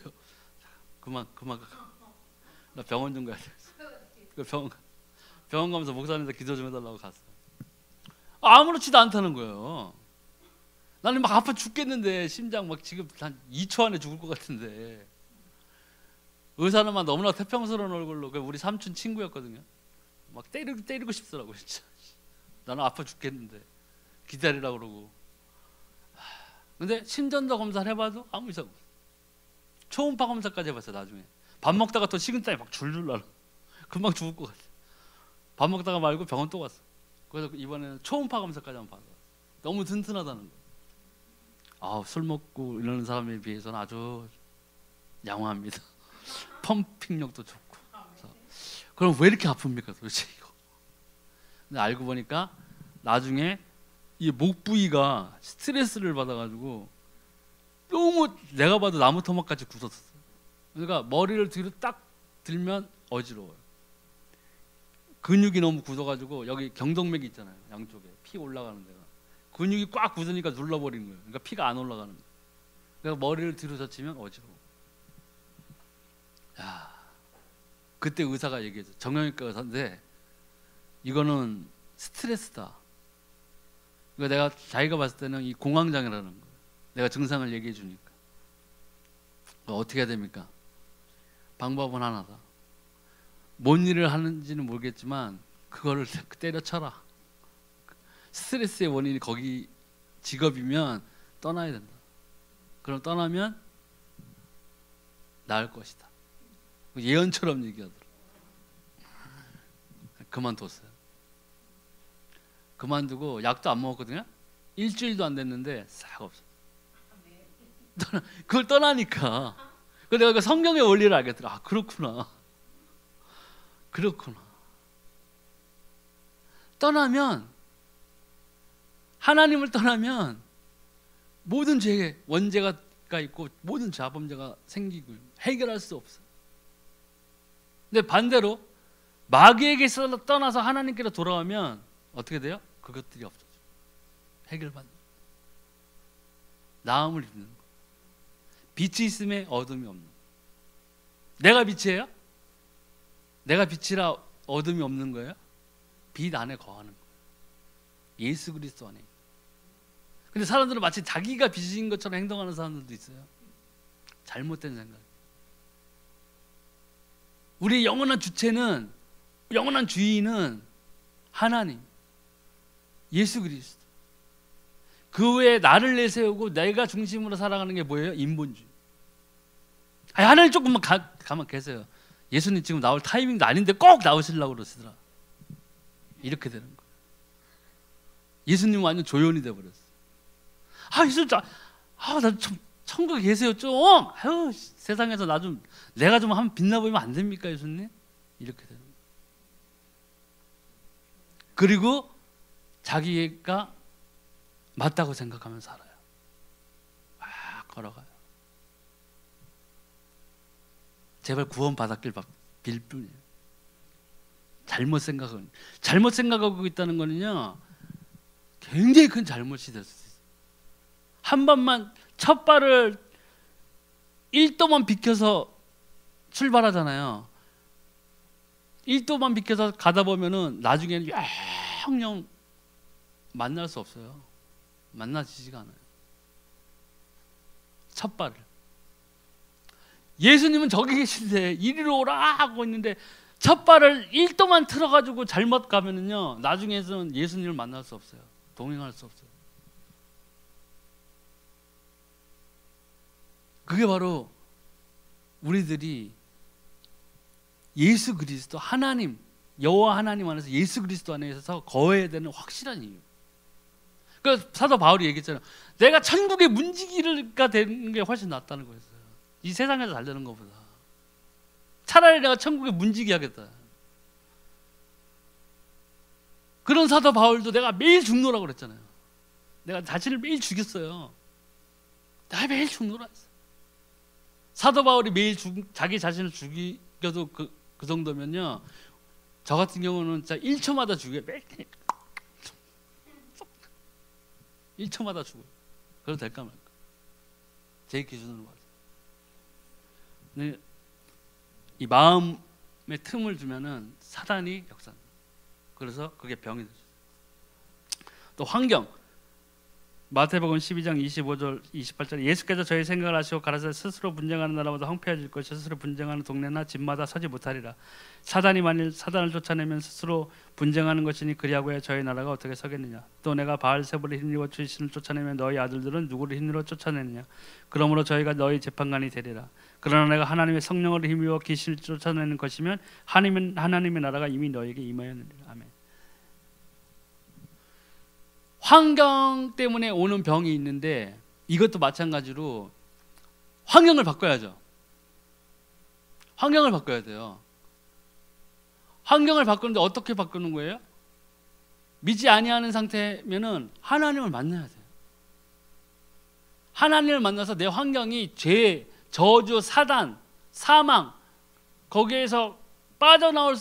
그만 깎아. 나 병원 좀 가야 돼. 병원 가면서 목사님한테 기도 좀 해달라고 갔어. 아무렇지도 않다는 거예요. 나는 막 아파 죽겠는데 심장 막 지금 한 2초 안에 죽을 것 같은데 의사는 막 너무나 태평스러운 얼굴로 우리 삼촌 친구였거든요. 막 때리고 싶더라고 진짜. 나는 아파 죽겠는데 기다리라고 그러고. 근데 심전도 검사를 해봐도 아무 이상 없어. 초음파 검사까지 해봤어. 나중에 밥 먹다가 또 식은땀이 막 줄줄 나라. 금방 죽을 것 같아. 밥 먹다가 말고 병원 또 갔어. 그래서 이번에는 초음파 검사까지 한번 받아. 너무 튼튼하다는 거. 술 먹고 이러는 사람에 비해서는 아주 양호합니다. 펌핑력도 좋고. 그럼 왜 이렇게 아픕니까 도대체 이거? 근데 알고 보니까 나중에 이 목 부위가 스트레스를 받아가지고 너무 내가 봐도 나무 토막같이 굳었어. 그러니까 머리를 뒤로 딱 들면 어지러워요. 근육이 너무 굳어가지고 여기 경동맥이 있잖아요. 양쪽에 피 올라가는 데가 근육이 꽉 굳으니까 눌러버리는 거예요. 그러니까 피가 안 올라가는 거예요. 그래서 머리를 뒤로 젖히면 어지러워. 야, 그때 의사가 얘기했어. 정형외과 의사인데 이거는 스트레스다. 그러니까 내가 자기가 봤을 때는 이 공황장애라는 거예요. 내가 증상을 얘기해 주니까 어떻게 해야 됩니까? 방법은 하나다. 뭔 일을 하는지는 모르겠지만 그거를 때려쳐라. 스트레스의 원인이 거기 직업이면 떠나야 된다. 그럼 떠나면 나을 것이다. 예언처럼 얘기하더라고요. 그만뒀어요. 그만두고 약도 안 먹었거든요. 일주일도 안 됐는데 싹 없어. 그걸 떠나니까. 그래서 내가 그 성경의 원리를 알겠더라. 그렇구나. 떠나면 하나님을 떠나면 모든 죄에 원죄가 있고 모든 자범죄가 생기고 해결할 수 없어요. 근데 반대로 마귀에게서 떠나서 하나님께로 돌아오면 어떻게 돼요? 그것들이 없어져. 해결받는. 나음을 입는 거. 빛이 있음에 어둠이 없는 거. 내가 빛이에요? 내가 빛이라 어둠이 없는 거예요? 빛 안에 거하는 거예요. 예수 그리스도 안에. 근데 사람들은 마치 자기가 빛인 것처럼 행동하는 사람들도 있어요. 잘못된 생각. 우리의 영원한 주체는, 영원한 주인은 하나님, 예수 그리스도. 그 외에 나를 내세우고 내가 중심으로 살아가는 게 뭐예요? 인본주의. 하나님 조금만 가만 계세요. 예수님 지금 나올 타이밍도 아닌데 꼭 나오시려고 그러시더라. 이렇게 되는 거예요. 예수님은 완전 조연이 돼버렸어. 예수님, 나 천국에 계세요 좀. 세상에서 내가 좀 한번 빛나 보이면 안 됩니까 예수님? 이렇게 되는 거예요. 그리고 자기가 맞다고 생각하면 살아요. 걸어가요. 제발 구원 받았길 빌 뿐이에요. 잘못 생각하고 있다는 거는요 굉장히 큰 잘못이 될 수 있어요. 한 번만 첫 발을 1도만 비켜서 출발하잖아요. 1도만 비켜서 가다 보면은 나중에는 영영 만날 수 없어요. 만나지지가 않아요. 첫 발을. 예수님은 저기 계신데 이리로 오라 하고 있는데 첫 발을 1도만 틀어가지고 잘못 가면은요 나중에는 예수님을 만날 수 없어요. 동행할 수 없어요. 그게 바로 우리들이 예수 그리스도 하나님 여호와 하나님 안에서 예수 그리스도 안에서 거해야 되는 확실한 이유. 그 사도 바울이 얘기했잖아요. 내가 천국의 문지기가 되는 게 훨씬 낫다는 거였어요. 이 세상에서 잘 되는 것보다. 차라리 내가 천국의 문지기 하겠다. 그런 사도 바울도 내가 매일 죽노라고 그랬잖아요. 내가 자신을 매일 죽였어요. 내가 매일 죽노라 했어요. 사도 바울이 매일 자기 자신을 죽여도 그 정도면요, 저 같은 경우는 진짜 1초마다 죽여요. 매일 1초마다 죽어요. 그래도 될까 말까. 제 기준으로 봐서. 근데 이 마음에 틈을 주면은 사단이 역사합니다. 그래서 그게 병이 되죠. 또 환경. 마태복음 12장 25절 28절에 예수께서 저희 생각을 하시고 가라사대 스스로 분쟁하는 나라보다 황폐해질 것이 스스로 분쟁하는 동네나 집마다 서지 못하리라. 사단이 만일 사단을 쫓아내면 스스로 분쟁하는 것이니 그리하고야 저희 나라가 어떻게 서겠느냐. 또 내가 바알세불을 힘입어 귀신을 쫓아내면 너희 아들들은 누구를 힘입어 쫓아내느냐. 그러므로 저희가 너희 재판관이 되리라. 그러나 내가 하나님의 성령을 힘입어 귀신을 쫓아내는 것이면 하나님의 나라가 이미 너희에게 임하였느니라. 아멘. 환경 때문에 오는 병이 있는데 이것도 마찬가지로 환경을 바꿔야죠. 환경을 바꿔야 돼요. 환경을 바꾸는데 어떻게 바꾸는 거예요? 믿지 아니하는 상태면은 하나님을 만나야 돼요. 하나님을 만나서 내 환경이 죄, 저주, 사단, 사망 거기에서 빠져나올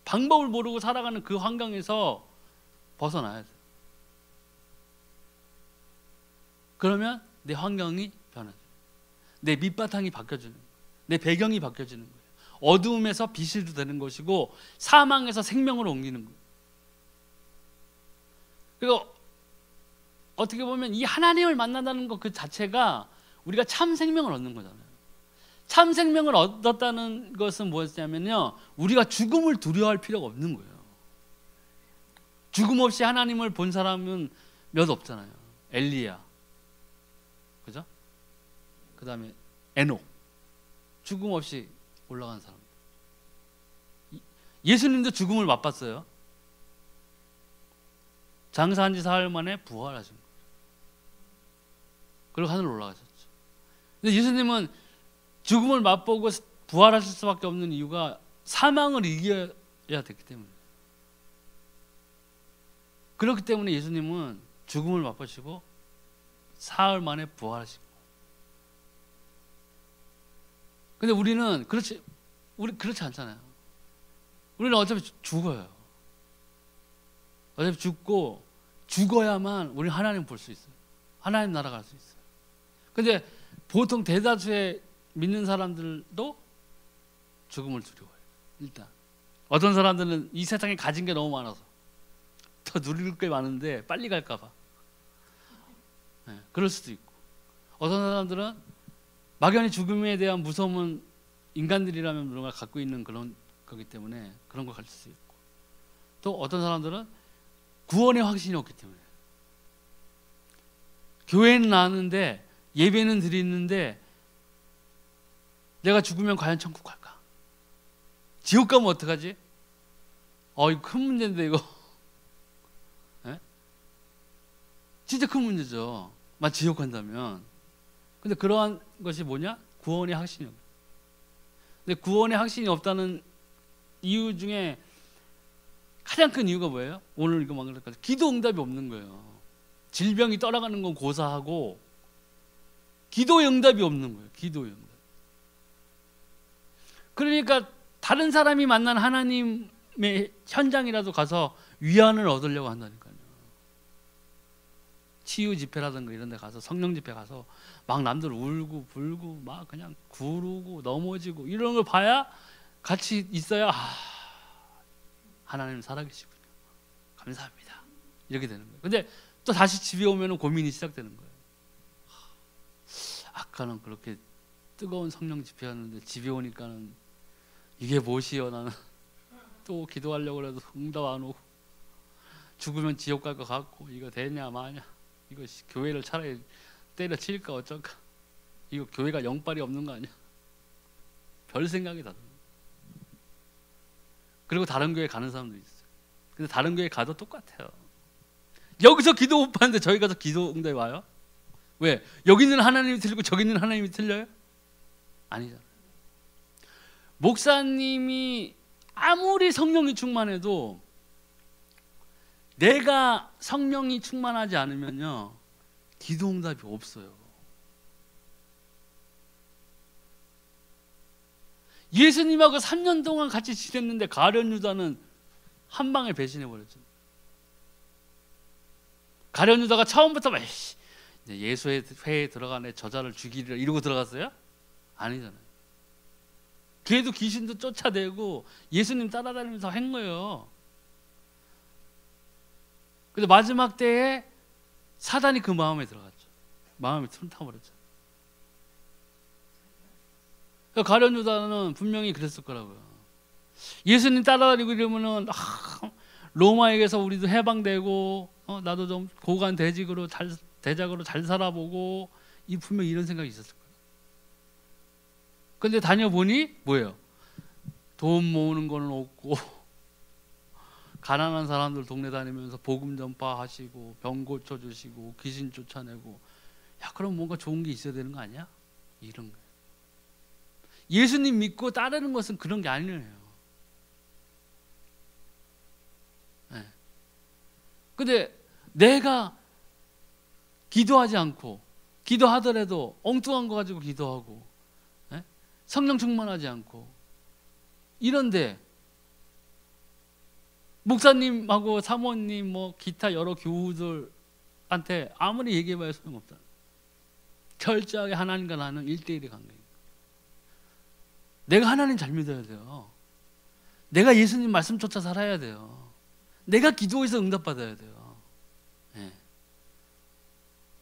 방법을 모르고 살아가는 그 환경에서 벗어나야 돼요. 그러면 내 환경이 변하죠. 내 밑바탕이 바뀌어지는 거예요. 내 배경이 바뀌어지는 거예요. 어두움에서 빛이 되는 것이고 사망에서 생명으로 옮기는 거예요. 그리고 어떻게 보면 이 하나님을 만난다는 것 그 자체가 우리가 참 생명을 얻는 거잖아요. 참 생명을 얻었다는 것은 무엇이냐면요, 우리가 죽음을 두려워할 필요가 없는 거예요. 죽음 없이 하나님을 본 사람은 몇 없잖아요. 엘리야, 그죠? 그 다음에 에녹, 죽음 없이 올라간 사람. 예수님도 죽음을 맛봤어요. 장사한 지 사흘 만에 부활하신 거예요. 그리고 하늘로 올라가셨죠. 근데 예수님은 죽음을 맛보고 부활하실 수밖에 없는 이유가 사망을 이겨야 됐기 때문에. 그렇기 때문에 예수님은 죽음을 맛보시고 사흘 만에 부활하신 거예요. 근데 우리 그렇지 않잖아요. 우리는 어차피 죽어요. 어차피 죽고 죽어야만 우리는 하나님 볼 수 있어요. 하나님 나라 갈 수 있어요. 근데 보통 대다수의 믿는 사람들도 죽음을 두려워해요. 일단 어떤 사람들은 이 세상에 가진 게 너무 많아서 더 누릴 게 많은데 빨리 갈까 봐, 네, 그럴 수도 있고, 어떤 사람들은 막연히 죽음에 대한 무서움은 인간들이라면 뭔가 갖고 있는 그런 거기 때문에 그런 걸 가질 수 있고, 또 어떤 사람들은 구원의 확신이 없기 때문에 교회는 나왔는데 예배는 드리는데 내가 죽으면 과연 천국 갈까? 지옥 가면 어떡하지? 이거 큰 문제인데 이거. 네? 진짜 큰 문제죠. 만약 지옥 간다면. 근데 그러한 것이 뭐냐? 구원의 확신이 없어요. 근데 구원의 확신이 없다는 이유 중에 가장 큰 이유가 뭐예요? 오늘 이거 막 그럴까? 기도 응답이 없는 거예요. 질병이 떠나가는 건 고사하고 기도의 응답이 없는 거예요. 기도의 응답. 그러니까 다른 사람이 만난 하나님의 현장이라도 가서 위안을 얻으려고 한다니까요. 치유 집회라든가 이런 데 가서, 성령 집회 가서 막 남들 울고 불고 막 그냥 구르고 넘어지고 이런 걸 봐야, 같이 있어야 하나님 살아계시군요, 감사합니다, 이렇게 되는 거예요. 근데 또 다시 집에 오면 고민이 시작되는 거예요. 아까는 그렇게 뜨거운 성령 집회였는데 집에 오니까는 이게 무엇이요? 나는 또 기도하려고 해도 응답 안 오고, 죽으면 지옥 갈 것 같고, 이거 되냐 마냐, 이거 교회를 차라리 때려칠까 어쩔까, 이거 교회가 영빨이 없는 거 아니야? 별 생각이 다 들어요. 그리고 다른 교회 가는 사람도 있어요. 근데 다른 교회 가도 똑같아요. 여기서 기도 못 받는데 저희 가서 기도 응답이 와요? 왜? 여기는 하나님이 틀리고 저기는 하나님이 틀려요? 아니잖아요. 목사님이 아무리 성령이 충만해도 내가 성령이 충만하지 않으면요 기도 응답이 없어요. 예수님하고 3년 동안 같이 지냈는데 가룟 유다는 한 방에 배신해 버렸잖아요. 가룟 유다가 처음부터 막 예수의 회에 들어가네 저자를 죽이리라 이러고 들어갔어요? 아니잖아요. 걔도 귀신도 쫓아내고 예수님 따라다니면서 한 거예요. 근데 마지막 때에 사단이 그 마음에 들어갔죠. 마음이 틈타버렸죠. 가룟 유다는 분명히 그랬을 거라고요. 예수님 따라다니고 이러면은 로마에게서 우리도 해방되고 나도 좀 고관 대직으로 대작으로 잘 살아보고 분명히 이런 생각이 있었을 거예요. 근데 다녀보니 뭐예요? 돈 모으는 거는 없고 가난한 사람들 동네 다니면서 복음 전파하시고 병 고쳐주시고 귀신 쫓아내고 야 그럼 뭔가 좋은 게 있어야 되는 거 아니야? 이런 거예요. 예수님 믿고 따르는 것은 그런 게 아니에요. 네. 근데 내가 기도하지 않고 기도하더라도 엉뚱한 거 가지고 기도하고 네? 성령 충만하지 않고 이런데 목사님하고 사모님 뭐 기타 여러 교우들한테 아무리 얘기해봐야 소용없다. 철저하게 하나님과 나는 1대1의 관계입니다. 내가 하나님 잘 믿어야 돼요. 내가 예수님 말씀 쫓아 살아야 돼요. 내가 기도해서 응답받아야 돼요. 네.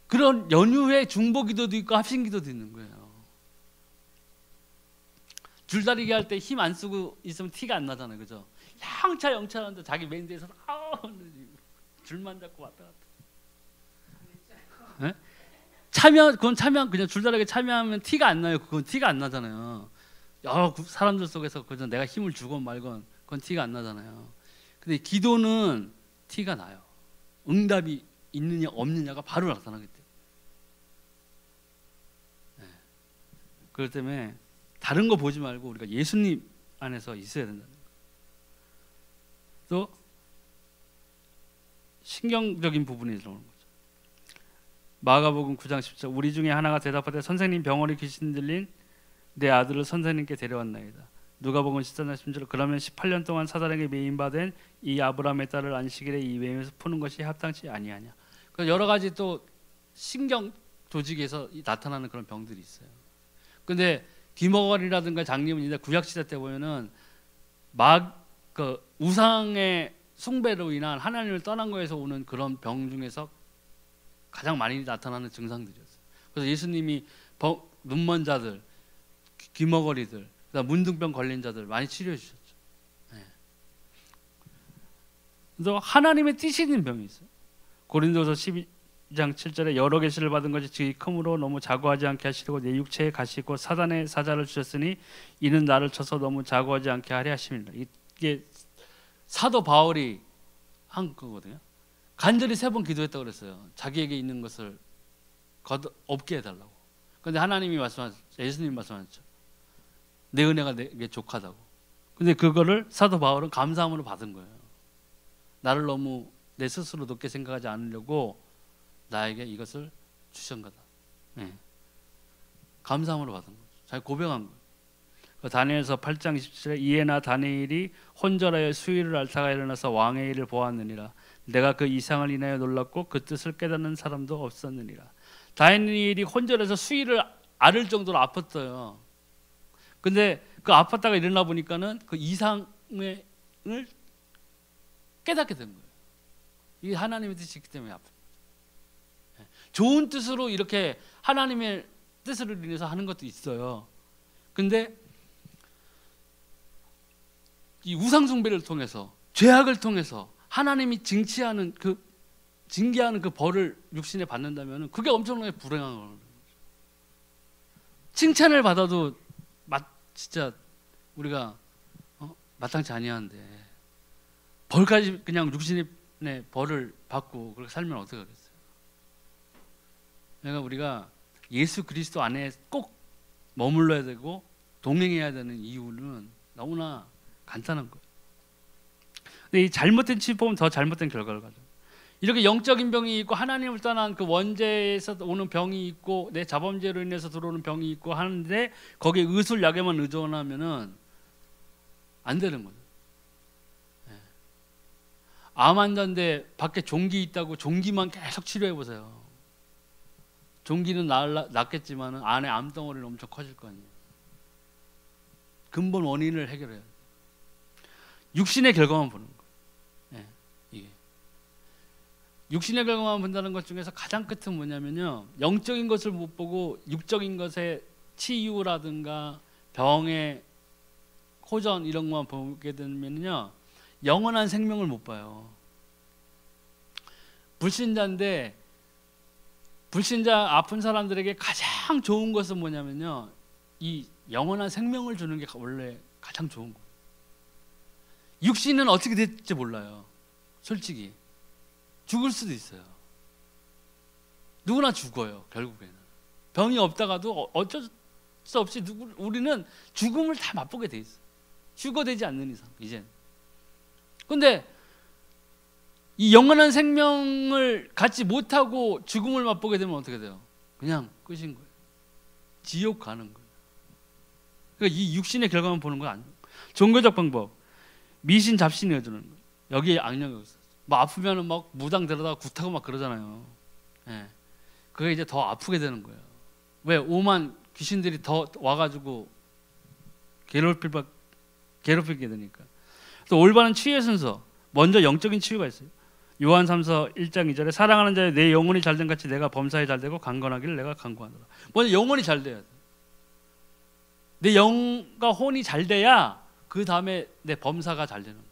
그런 연휴에 중보기도도 있고 합심기도도 있는 거예요. 줄다리기 할 때 힘 안 쓰고 있으면 티가 안 나잖아요. 그죠? 영차하는데 자기 맨 뒤에서 줄만 잡고 왔다 갔다. 네? 그건 그냥 줄다리기 참여하면 티가 안 나요. 그건 티가 안 나잖아요. 여러 사람들 속에서 그저 내가 힘을 주건 말건 그건 티가 안 나잖아요. 근데 기도는 티가 나요. 응답이 있느냐 없느냐가 바로 나타나기 때문에. 네. 그렇기 때문에 다른 거 보지 말고 우리가 예수님 안에서 있어야 된다는 거예요. 또 신경적인 부분이 들어오는 거죠. 마가복음 9장 10절 우리 중에 하나가 대답하되 선생님 병원에 귀신 들린 내 아들을 선생님께 데려왔나이다. 누가복음 14장 10절 그러면 18년 동안 사단에게 매인받은 이 아브라함의 딸을 안식일에 이 매임에서 푸는 것이 합당치 아니하냐. 여러 가지 또 신경 조직에서 나타나는 그런 병들이 있어요. 근데 귀머거리라든가 장님은 구약 시대 때 보면은 우상의 숭배로 인한 하나님을 떠난 거에서 오는 그런 병 중에서 가장 많이 나타나는 증상들이었어요. 그래서 예수님이 눈먼 자들, 귀머거리들, 그다음 문둥병 걸린 자들 많이 치료해 주셨죠. 네. 그래서 하나님의 뜻이 있는 병이 있어요. 고린도서 12장 7절에 여러 계시를 받은 것이 지극히 크므로 너무 자고하지 않게 하시려고 내 육체에 가시고 사단의 사자를 주셨으니 이는 나를 쳐서 너무 자고하지 않게 하려 하심이라. 이게 사도 바울이 한 거거든요. 간절히 3번 기도했다고 그랬어요. 자기에게 있는 것을 없게 해달라고. 그런데 하나님이 말씀하셨죠. 예수님이 말씀하셨죠. 내 은혜가 내게 족하다고. 근데 그거를 사도 바울은 감사함으로 받은 거예요. 나를 너무 내 스스로 높게 생각하지 않으려고 나에게 이것을 주신 거다. 네. 감사함으로 받은 거죠. 자기 고백한 거예요. 다니엘서 8장 27절에 이에 나 다니엘이 혼절하여 수일을 앓다가 일어나서 왕의 일을 보았느니라. 내가 그 이상을 인하여 놀랐고 그 뜻을 깨닫는 사람도 없었느니라. 다니엘이 혼절해서 수일을 앓을 정도로 아팠어요. 근데 그 아팠다가 일어나 보니까는 그 이상을 깨닫게 된 거예요. 이게 하나님의 뜻이 있기 때문에 아픕니다. 좋은 뜻으로 이렇게 하나님의 뜻을 인해서 하는 것도 있어요. 근데 이 우상 숭배를 통해서 죄악을 통해서 하나님이 징계하는 그 벌을 육신에 받는다면 그게 엄청나게 불행한 거예요. 칭찬을 받아도 진짜 우리가 마땅치 아니한데 벌까지 그냥 육신의 벌을 받고 그렇게 살면 어떻게 하겠어요? 그러니까 우리가 예수 그리스도 안에 꼭 머물러야 되고 동행해야 되는 이유는 너무나 간단한 거예요. 근데 이 잘못된 치유법은 더 잘못된 결과를 가져. 이렇게 영적인 병이 있고 하나님을 떠난 그 원죄에서 오는 병이 있고 내 자범죄로 인해서 들어오는 병이 있고 하는데 거기에 의술약에만 의존하면은 안 되는 거죠. 암 환자인데 밖에 종기 있다고 종기만 계속 치료해 보세요. 종기는 낫겠지만 안에 암덩어리는 엄청 커질 거 아니에요. 근본 원인을 해결해야 돼요. 육신의 결과만 보는 거예요. 이게 육신의 결과만 본다는 것 중에서 가장 끝은 뭐냐면요, 영적인 것을 못 보고 육적인 것의 치유라든가 병의 호전 이런 것만 보게 되면요 영원한 생명을 못 봐요. 불신자인데 불신자 아픈 사람들에게 가장 좋은 것은 뭐냐면요, 이 영원한 생명을 주는 게 원래 가장 좋은 거예요. 육신은 어떻게 될지 몰라요. 솔직히 죽을 수도 있어요. 누구나 죽어요. 결국에는 병이 없다가도 어쩔 수 없이 우리는 죽음을 다 맛보게 돼 있어요. 휴거되지 않는 이상 이젠. 근데 이 영원한 생명을 갖지 못하고 죽음을 맛보게 되면 어떻게 돼요? 그냥 끝인 거예요. 지옥 가는 거예요. 그러니까 이 육신의 결과만 보는 건 아니에요. 종교적 방법, 미신 잡신이 해주는 거예요. 여기에 악령이 있어요. 뭐 아프면은 막 무당 데려다가 굿하고 막 그러잖아요. 그게 이제 더 아프게 되는 거예요. 왜? 오만 귀신들이 더 와가지고 괴롭히게 되니까. 또 올바른 치유의 순서, 먼저 영적인 치유가 있어요. 요한 3서 1장 2절에 사랑하는 자여 내 영혼이 잘된 같이 내가 범사에 잘되고 강건하기를 내가 간구하노라. 먼저 영혼이 잘 돼야 돼. 내 영과 혼이 잘 돼야 그 다음에 내 범사가 잘 되는 거야.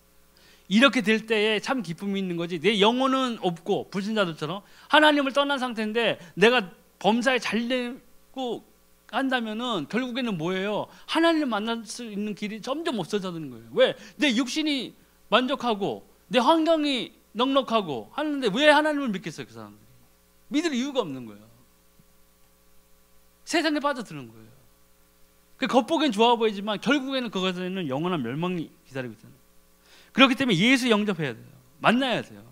이렇게 될 때에 참 기쁨이 있는 거지. 내 영혼은 없고 불신자들처럼 하나님을 떠난 상태인데 내가 범사에 잘 되고 한다면은 결국에는 뭐예요? 하나님을 만날 수 있는 길이 점점 없어지는 거예요. 왜? 내 육신이 만족하고 내 환경이 넉넉하고 하는데 왜 하나님을 믿겠어요? 그 사람들이 믿을 이유가 없는 거예요. 세상에 빠져드는 거예요. 그 겉보기엔 좋아 보이지만 결국에는 그것에는 영원한 멸망이 기다리고 있잖아요. 그렇기 때문에 예수 영접해야 돼요. 만나야 돼요.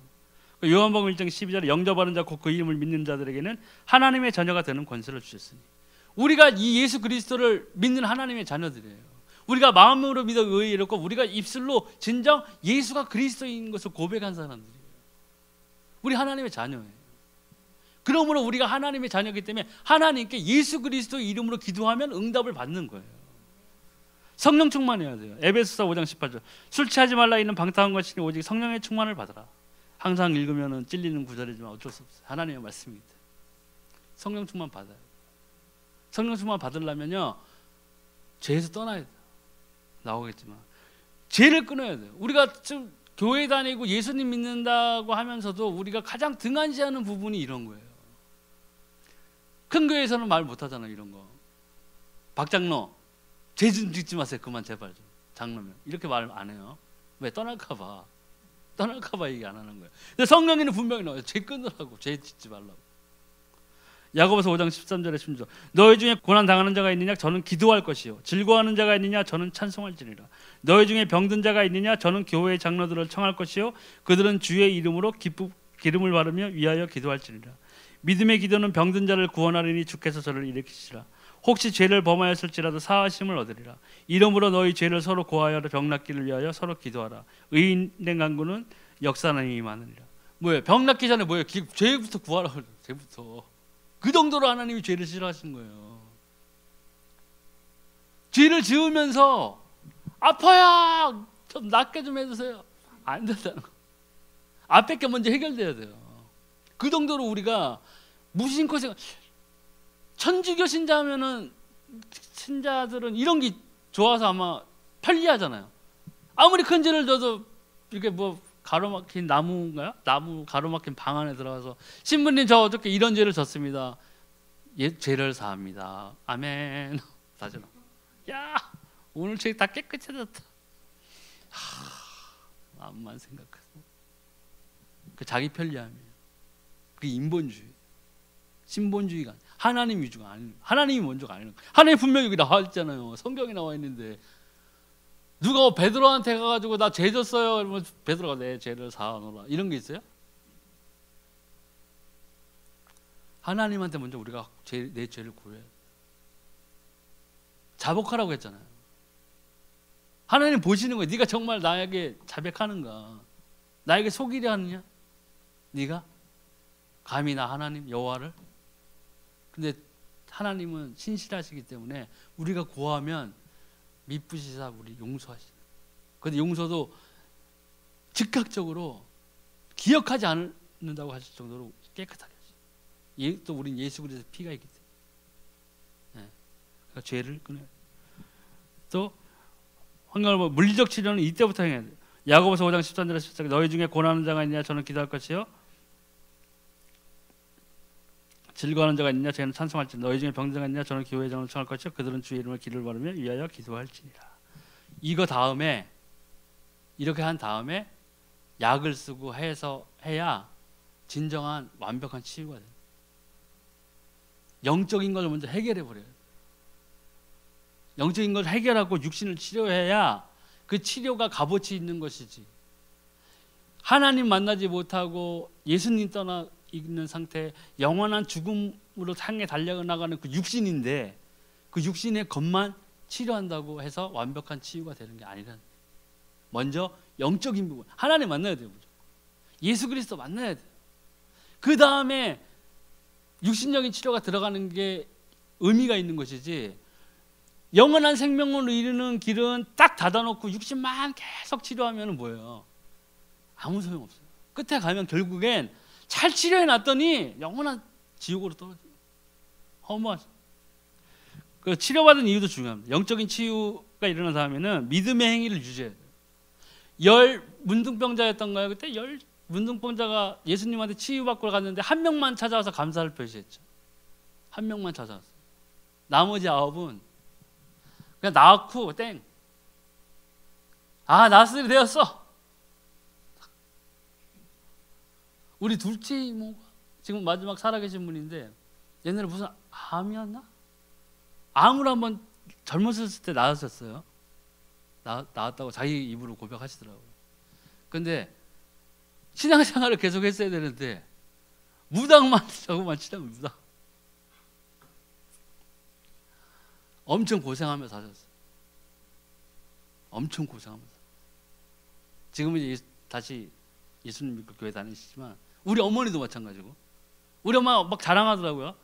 요한복음 1장 12절에 영접하는 자 곧 그 이름을 믿는 자들에게는 하나님의 자녀가 되는 권세를 주셨으니, 우리가 이 예수 그리스도를 믿는 하나님의 자녀들이에요. 우리가 마음으로 믿어 의에 이르고 우리가 입술로 진정 예수가 그리스도인 것을 고백한 사람들이에요. 우리 하나님의 자녀예요. 그러므로 우리가 하나님의 자녀이기 때문에 하나님께 예수 그리스도의 이름으로 기도하면 응답을 받는 거예요. 성령 충만해야 돼요. 에베소서 5장 18절 술 취하지 말라 있는 방탕한 것이니 오직 성령의 충만을 받으라. 항상 읽으면 찔리는 구절이지만 어쩔 수 없어요. 하나님의 말씀입니다. 성령 충만 받아요. 성령 충만 받으려면요 죄에서 떠나야 돼요. 나오겠지만 죄를 끊어야 돼요. 우리가 좀 교회 다니고 예수님 믿는다고 하면서도 우리가 가장 등한시하는 부분이 이런 거예요. 큰 교회에서는 말 못하잖아요. 이런 거. 박장로 죄 좀 짓지 마세요. 그만 제발 좀. 장로면 이렇게 말 안 해요. 왜? 떠날까봐 얘기 안 하는 거예요. 근데 성령에는 분명히 나와요. 죄 끊으라고, 죄 짓지 말라고. 야고보서 5장 13절에 16절 너희 중에 고난 당하는 자가 있느냐 저는 기도할 것이요 즐거워하는 자가 있느냐 저는 찬송할지니라. 너희 중에 병든 자가 있느냐 저는 교회의 장로들을 청할 것이요 그들은 주의 이름으로 기름을 바르며 위하여 기도할지니라. 믿음의 기도는 병든 자를 구원하리니 주께서 저를 일으키시라. 혹시 죄를 범하였을지라도 사하심을 얻으리라. 이러므로 너희 죄를 서로 고하여 병 낫기를 위하여 서로 기도하라. 의인된 간구는 역사하는 힘이 많으리라. 뭐예요? 병 낫기 전에 뭐예요? 죄부터 구하라. 죄부터. 그 정도로 하나님이 죄를 싫어하신 거예요. 죄를 지으면서 아파요. 좀 낫게 좀 해주세요. 안 된다는 거. 앞에 게 먼저 해결돼야 돼요. 그 정도로 우리가 무심코 생각. 천주교 신자하면은 신자들은 이런 게 좋아서 아마 편리하잖아요. 아무리 큰 죄를 져도 이렇게 뭐 가로막힌 나무인가요? 나무 가로막힌 방 안에 들어가서 신부님 저 어저께 이런 죄를 졌습니다. 예, 죄를 사합니다. 아멘. 다잖아. 야 오늘 죄 다 깨끗해졌다. 마음만 생각해서 그 자기 편리함이에요. 그 인본주의, 신본주의가 하나님 위주가 아니에요. 하나님이 먼저가 아니에요. 하나님 분명히 여기 나와 있잖아요. 성경에 나와 있는데 누가 베드로한테 가가지고 나 죄 졌어요. 그러면 베드로가 내 죄를 사하노라 이런 게 있어요? 하나님한테 먼저 우리가 내 죄를 구해야 돼. 자복하라고 했잖아요. 하나님 보시는 거예요. 네가 정말 나에게 자백하는가? 나에게 속이려 하느냐? 네가 감히 나 하나님 여호와를? 근데 하나님은 신실하시기 때문에 우리가 고하면 미쁘시사 우리 용서하시는. 근데 용서도 즉각적으로 기억하지 않는다고 하실 정도로 깨끗하게 하시죠. 또 우린 예수 그리스도의 피가 있기 때문에 그러니까 죄를 끊어요. 또 환경을 물리적 치료는 이때부터 해야 돼요. 야고보서 5장 13절에 14절 너희 중에 고난하는 자가 있냐 저는 기도할 것이요 즐거워하는 자가 있냐 저는 찬송할지 너희 중에 병든 자가 있냐 저는 기도의 정을 청할 것이요 그들은 주의 이름을 기를 바르며 위하여 기도할지니라. 이거 다음에 이렇게 한 다음에 약을 쓰고 해서 해야 진정한 완벽한 치유가 돼요. 영적인 걸 먼저 해결해 버려요. 영적인 걸 해결하고 육신을 치료해야 그 치료가 값어치 있는 것이지. 하나님 만나지 못하고 예수님 떠나 있는 상태, 영원한 죽음으로 향해 달려나가는 그 육신인데 그 육신의 것만 치료한다고 해서 완벽한 치유가 되는 게 아니라는. 먼저 영적인 부분, 하나님 만나야 돼요. 예수 그리스도 만나야 돼요. 그 다음에 육신적인 치료가 들어가는 게 의미가 있는 것이지. 영원한 생명으로 이르는 길은 딱 닫아놓고 육신만 계속 치료하면 뭐예요? 아무 소용없어요. 끝에 가면 결국엔 잘 치료해놨더니 영원한 지옥으로 떨어져요. 허무하죠. 그 치료받은 이유도 중요합니다. 영적인 치유가 일어난 다음에는 믿음의 행위를 유지해야 돼요. 10 문둥병자였던 거예요. 그때 10 문둥병자가 예수님한테 치유받고 갔는데 한 명만 찾아와서 감사를 표시했죠. 한 명만 찾아왔어요. 나머지 9은 그냥 낳고 땡. 나스리 되었어. 우리 둘째 이모가 지금 마지막 살아계신 분인데 옛날에 무슨 암이었나? 암을 한번 젊었을 때 낳았었어요. 낳았다고 자기 입으로 고백하시더라고요. 근데 신앙생활을 계속 했어야 되는데 무당만 저거만 치려면 무당. 엄청 고생하며 사셨어요. 엄청 고생하면서. 지금은 이제 다시 예수님 믿고 교회 다니시지만 우리 어머니도 마찬가지고. 우리 엄마 막 자랑하더라고요.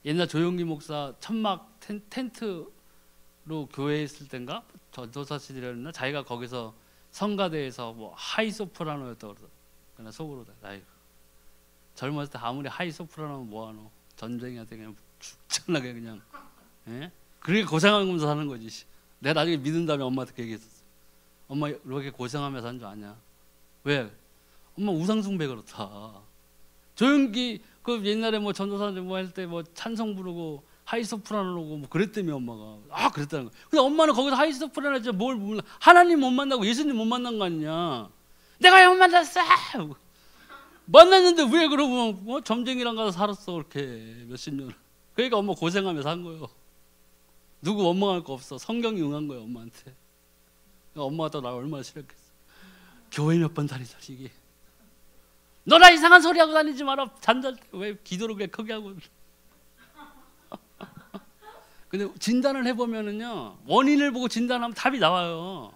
옛날 조용기 목사 천막 텐트로 교회에 있을 땐가 전도사 시절이었나 자기가 거기서 성가대에서 뭐 하이소프라노였다고 그러더라고요. 그냥 속으로 아이고 젊었을 때 아무리 하이소프라노면 뭐하노. 전쟁이한테 그냥 죽잖아 그냥. 예? 그렇게 고생하면서 사는 거지. 내가 나중에 믿은 다음에 엄마한테 그 얘기했었어. 엄마 이렇게 고생하면서 산 줄 아냐? 왜? 엄마 우상숭배 그렇다. 조용기 그 옛날에 뭐 전도사 뭐 할 때 뭐 찬송 부르고 하이소프라노고 뭐 그랬다며 엄마가. 그랬다는 거야. 근데 엄마는 거기서 하이소프라노 했지 뭘 몰라. 하나님 못 만나고 예수님 못 만난 거 아니냐. 내가 왜 못 만났어? 만났는데 왜 그러고 점쟁이랑 가서 살았어 그렇게 몇십 년을. 그러니까 엄마 고생하면서 산 거예요. 누구 원망할 거 없어. 성경이 응한 거예요 엄마한테. 엄마가 또 나 얼마나 싫었겠어. 교회 몇 번 다니더니 이게 너나 이상한 소리 하고 다니지 마라. 잠잘 때 왜 기도를 그렇게 크게 하고. 근데 진단을 해보면은요 원인을 보고 진단하면 답이 나와요.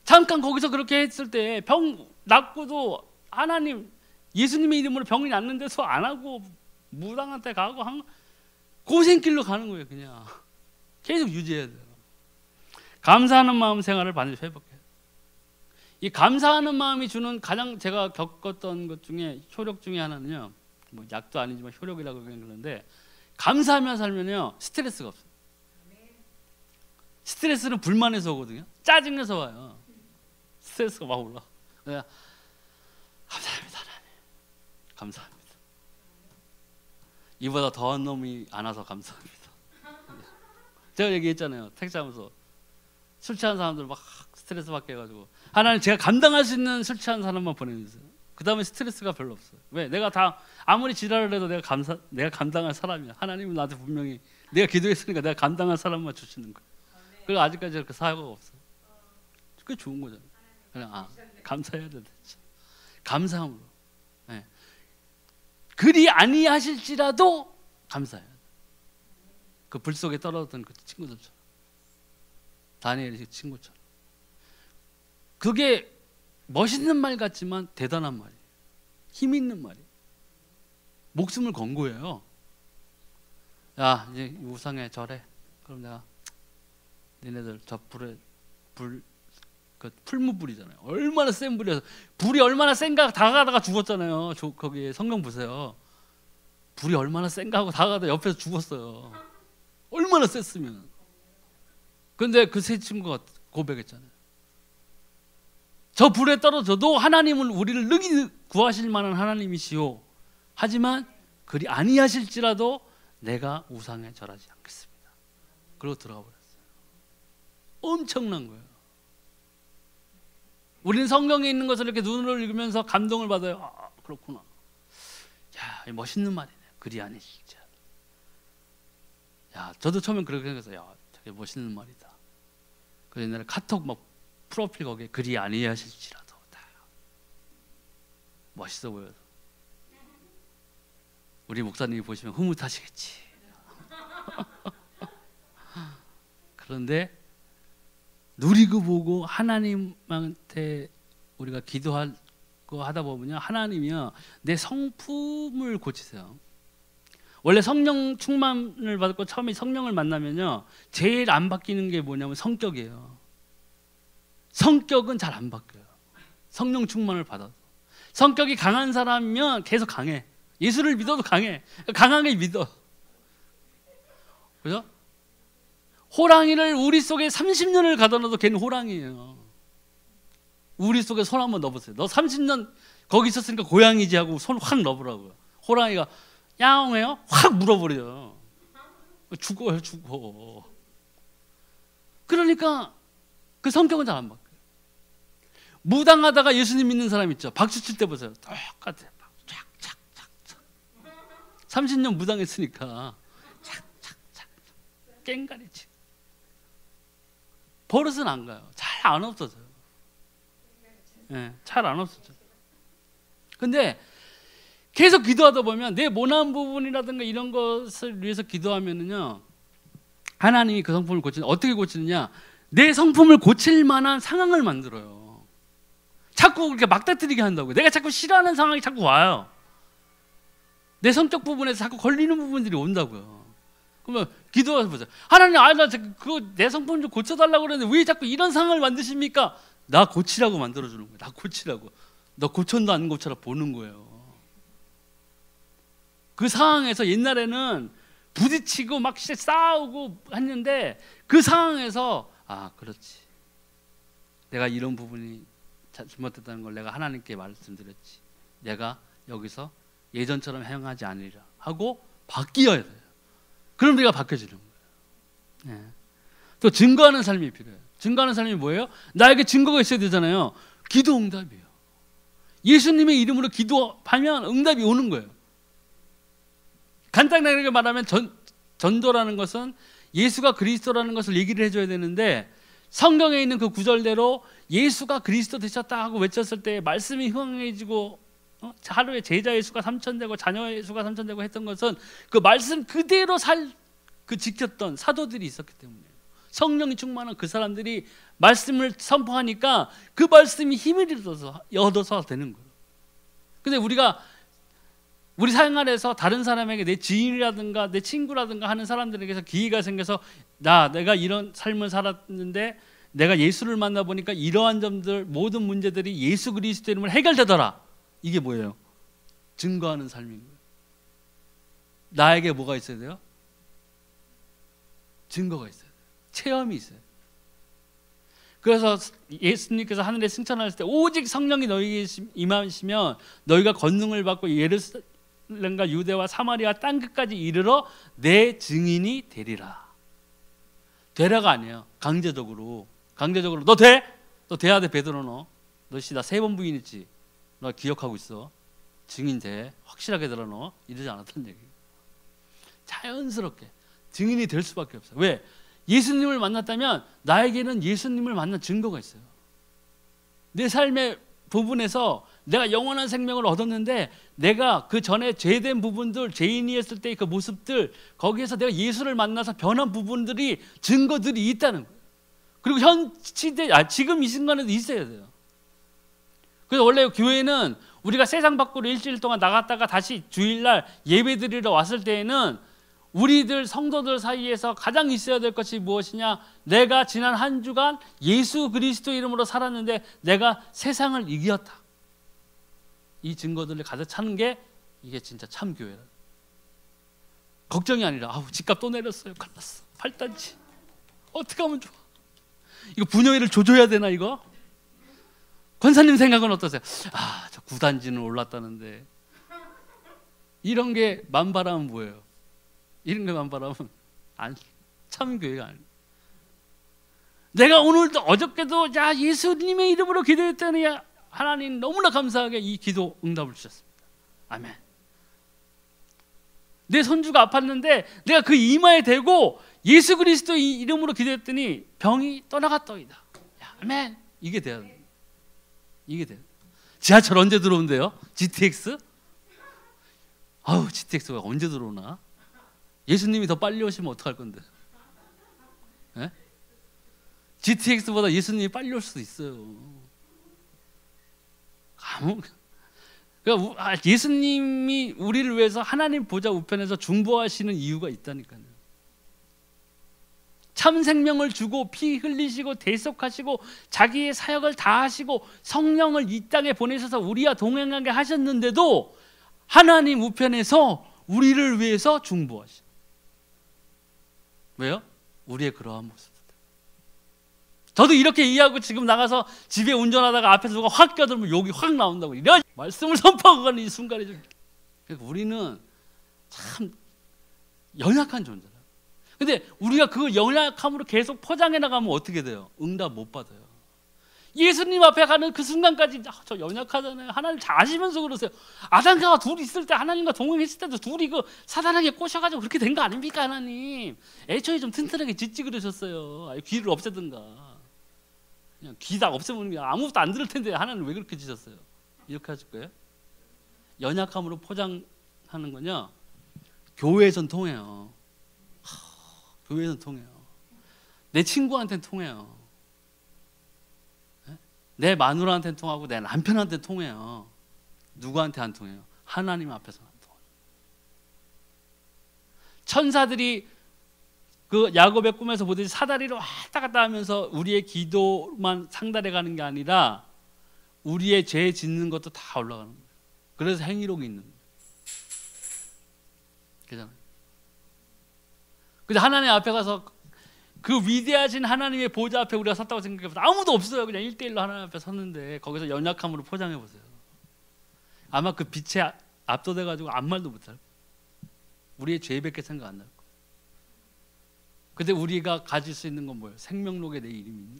잠깐 거기서 그렇게 했을 때 병 낫고도 하나님 예수님의 이름으로 병이 낫는데서 안 하고 무당한테 가고 고생길로 가는 거예요. 그냥 계속 유지해야 돼요. 감사하는 마음 생활을 반드시 회복해요. 이 감사하는 마음이 주는 가장 제가 겪었던 것 중에 효력 중에 하나는요. 뭐 약도 아니지만 효력이라고 그러는데 감사하며 살면요 스트레스가 없어요. 스트레스는 불만에서 오거든요. 짜증내서 와요. 스트레스가 막 올라. 그냥 감사합니다 하나님. 감사합니다. 이보다 더한 놈이 안 와서 감사합니다. 제가 얘기했잖아요. 택시하면서 술 취한 사람들 막 스트레스 받게 해가지고 하나님 제가 감당할 수 있는 술 취한 사람만 보내주세요. 그 다음에 스트레스가 별로 없어요. 왜? 내가 다 아무리 지랄을 해도 내가 감당할 사람이야. 하나님은 나한테 분명히 내가 기도했으니까 내가 감당할 사람만 주시는 거예요. 그리고 아직까지 그렇게 사고가 없어요. 그게 좋은 거잖아요. 그냥 감사해야 된다. 감사함으로. 네. 그리 아니하실지라도 감사해요. 그 불 속에 떨어졌던 그 친구들처럼, 다니엘의 친구처럼. 그게 멋있는 말 같지만 대단한 말이에요. 힘 있는 말이에요. 목숨을 건 거예요. 야, 이제 우상에 절해. 그럼 내가 니네들 저 불에 그 풀무불이잖아요. 얼마나 센 불이어서 불이 얼마나 센가 다가가다가 죽었잖아요. 거기 성경 보세요. 불이 얼마나 센가 하고 다가가다 옆에서 죽었어요. 얼마나 셌으면. 근데 그 세 친구가 고백했잖아요. 저 불에 떨어져도 하나님은 우리를 능히 구하실 만한 하나님이시오. 하지만 그리 아니하실지라도 내가 우상에 절하지 않겠습니다. 그리고 들어가 버렸어요. 엄청난 거예요. 우리는 성경에 있는 것을 이렇게 눈으로 읽으면서 감동을 받아요. 아, 그렇구나. 야, 멋있는 말이네. 그리 아니실지라도. 야, 저도 처음엔 그렇게 생각했어요. 야, 저게 멋있는 말이다. 그래서 옛날에 카톡 막 프로필 거기에 그리 아니하실지라도 다 멋있어 보여서 우리 목사님이 보시면 흐뭇하시겠지. 그런데 누리고 보고 하나님한테 우리가 기도하고 하다 보면요, 하나님이요 내 성품을 고치세요. 원래 성령 충만을 받고 처음에 성령을 만나면요 제일 안 바뀌는 게 뭐냐면 성격이에요. 성격은 잘 안 바뀌어요. 성령 충만을 받아서. 성격이 강한 사람이면 계속 강해. 예수를 믿어도 강해. 강하게 믿어. 그죠? 호랑이를 우리 속에 30년을 가둬놔도 걔는 호랑이에요. 우리 속에 손 한번 넣어보세요. 너 30년 거기 있었으니까 고양이지 하고 손 확 넣어보라고요. 호랑이가 야옹해요? 확 물어버려요. 죽어요, 죽어. 그러니까 그 성격은 잘 안 바뀌어요. 무당하다가 예수님 믿는 사람 있죠. 박수 칠 때 보세요. 똑같아요. 착착착착. 30년 무당했으니까 착착착 깽가리지. 버릇은 안 가요. 잘 안 없어져요. 네, 잘 안 없어져요. 근데 계속 기도하다 보면 내 모난 부분이라든가 이런 것을 위해서 기도하면은요, 하나님이 그 성품을 어떻게 고치느냐? 내 성품을 고칠 만한 상황을 만들어요. 자꾸 그렇게 막다뜨리게 한다고요. 내가 자꾸 싫어하는 상황이 자꾸 와요. 내 성격 부분에서 자꾸 걸리는 부분들이 온다고요. 그러면 기도해서 보세요. 하나님, 나 그거 내 성품 좀 고쳐달라고 그러는데 왜 자꾸 이런 상황을 만드십니까? 나 고치라고 만들어주는 거예요. 나 고치라고. 너 고쳤나 안 고쳐라 보는 거예요. 그 상황에서 옛날에는 부딪히고 막 싸우고 했는데 그 상황에서 아, 그렇지. 내가 이런 부분이 잘못됐다는 걸 내가 하나님께 말씀드렸지. 내가 여기서 예전처럼 행하지 않으리라 하고 바뀌어야 돼요. 그럼 내가 바뀌어지는 거예요. 네. 또 증거하는 삶이 필요해요. 증거하는 삶이 뭐예요? 나에게 증거가 있어야 되잖아요. 기도 응답이에요. 예수님의 이름으로 기도하면 응답이 오는 거예요. 간단하게 말하면 전도라는 것은 예수가 그리스도라는 것을 얘기를 해줘야 되는데, 성경에 있는 그 구절대로 예수가 그리스도 되셨다 하고 외쳤을 때 말씀이 흥황해지고 하루에 제자의 수가 3,000 되고 자녀의 수가 3,000 되고 했던 것은 그 말씀 그대로 지켰던 사도들이 있었기 때문이에요. 성령이 충만한 그 사람들이 말씀을 선포하니까 그 말씀이 힘을 얻어서 되는 거예요. 근데 우리 생활에서 다른 사람에게 내 지인이라든가 내 친구라든가 하는 사람들에게서 기회가 생겨서 내가 이런 삶을 살았는데 내가 예수를 만나보니까 이러한 점들, 모든 문제들이 예수 그리스도 이름으로 해결되더라. 이게 뭐예요? 증거하는 삶인 거예요. 나에게 뭐가 있어야 돼요? 증거가 있어야 돼요. 체험이 있어요. 그래서 예수님께서 하늘에 승천하실 때 오직 성령이 너희에게 임하시면 너희가 권능을 받고 예루살렘과 유대와 사마리아 땅끝까지 이르러 내 증인이 되리라. 되라가 아니에요. 강제적으로 너 돼? 너 돼야 돼. 베드로 너 나 3번 부인했지. 너 기억하고 있어. 증인 돼. 확실하게 들어 너. 이러지 않았던 얘기. 자연스럽게 증인이 될 수밖에 없어요. 왜? 예수님을 만났다면 나에게는 예수님을 만난 증거가 있어요. 내 삶의 부분에서 내가 영원한 생명을 얻었는데 내가 그 전에 죄된 부분들, 죄인이 했을 때의 그 모습들, 거기에서 내가 예수를 만나서 변한 부분들이, 증거들이 있다는 거예요. 그리고 현 시대, 지금 이 순간에도 있어야 돼요. 그래서 원래 교회는 우리가 세상 밖으로 일주일 동안 나갔다가 다시 주일날 예배드리러 왔을 때에는 우리들 성도들 사이에서 가장 있어야 될 것이 무엇이냐? 내가 지난 한 주간 예수 그리스도 이름으로 살았는데 내가 세상을 이겼다. 이 증거들을 가득 차는 게 이게 진짜 참 교회다. 걱정이 아니라 집값 또 내렸어요. 큰일 났어. 팔단지. 어떻게 하면 좋아? 이거 분여회를 조져야 되나 이거? 권사님 생각은 어떠세요? 저 9단지는 올랐다는데. 이런 게 만바라면 뭐예요? 이런 게 만바라면 참 교회가 아니에요. 내가 오늘도 어저께도 예수님의 이름으로 기도했더니 하나님 너무나 감사하게 이 기도 응답을 주셨습니다. 아멘. 내 손주가 아팠는데 내가 그 이마에 대고 예수 그리스도의 이름으로 기도했더니 병이 떠나갔더이다. 아멘. 이게 돼야 돼. 이게 돼요. 지하철 언제 들어온대요? GTX? GTX가 언제 들어오나? 예수님이 더 빨리 오시면 어떡할 건데? 네? GTX보다 예수님이 빨리 올 수도 있어요. 그러니까 예수님이 우리를 위해서 하나님 보좌 우편에서 중보하시는 이유가 있다니까요. 참 생명을 주고 피 흘리시고 대속하시고 자기의 사역을 다 하시고 성령을 이 땅에 보내셔서 우리와 동행하게 하셨는데도 하나님 우편에서 우리를 위해서 중보하시. 왜요? 우리의 그러한 모습. 저도 이렇게 이해하고 지금 나가서 집에 운전하다가 앞에서 누가 확 껴들면 욕이 확 나온다고 이런 말씀을 선포하고 가는 이 순간이 좀. 그러니까 우리는 참 연약한 존재다. 근데 우리가 그 연약함으로 계속 포장해 나가면 어떻게 돼요? 응답 못 받아요. 예수님 앞에 가는 그 순간까지 저 연약하잖아요. 하나님 잘 아시면서 그러세요. 아담과 둘이 있을 때 하나님과 동행했을 때도 둘이 그 사단에게 꼬셔가지고 그렇게 된 거 아닙니까 하나님? 애초에 좀 튼튼하게 짓지 그러셨어요. 귀를 없애든가. 그냥 귀 다 없애면 그냥 아무것도 안 들을 텐데 하나님 왜 그렇게 지셨어요? 이렇게 하실 거예요? 연약함으로 포장하는 건요. 교회에선 통해요. 교회에선 통해요. 내 친구한테는 통해요. 내 마누라한테는 통하고 내 남편한테는 통해요. 누구한테 안 통해요? 하나님 앞에서는 안 통해요. 천사들이 그 야곱의 꿈에서 보듯이 사다리를 왔다 갔다 하면서 우리의 기도만 상달해 가는 게 아니라 우리의 죄 짓는 것도 다 올라가는 거예요. 그래서 행위록이 있는 거예요. 그잖아요. 그래서 하나님 앞에 가서 그 위대하신 하나님의 보좌 앞에 우리가 섰다고 생각해보세요. 아무도 없어요. 그냥 1대1로 하나님 앞에 섰는데 거기서 연약함으로 포장해보세요. 아마 그 빛에 압도돼가지고 아무 말도 못할 거예요. 우리의 죄밖에 생각 안 날 거예요. 근데 우리가 가질 수 있는 건 뭐예요? 생명록에 내 이름이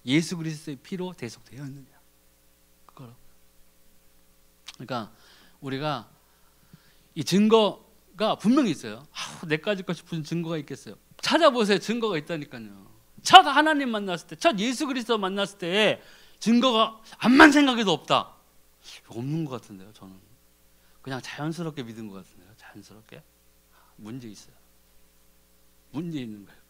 예수 그리스도의 피로 대속되었느냐, 그거라고. 그러니까 우리가 이 증거가 분명히 있어요. 내 가질 것 싶은 증거가 있겠어요? 찾아보세요. 증거가 있다니까요. 첫 하나님 만났을 때, 첫 예수 그리스도 만났을 때 증거가 암만 생각해도 없다. 없는 것 같은데요. 저는 그냥 자연스럽게 믿은 것 같은데요. 자연스럽게. 문제 있어요. 문제 있는 거예요.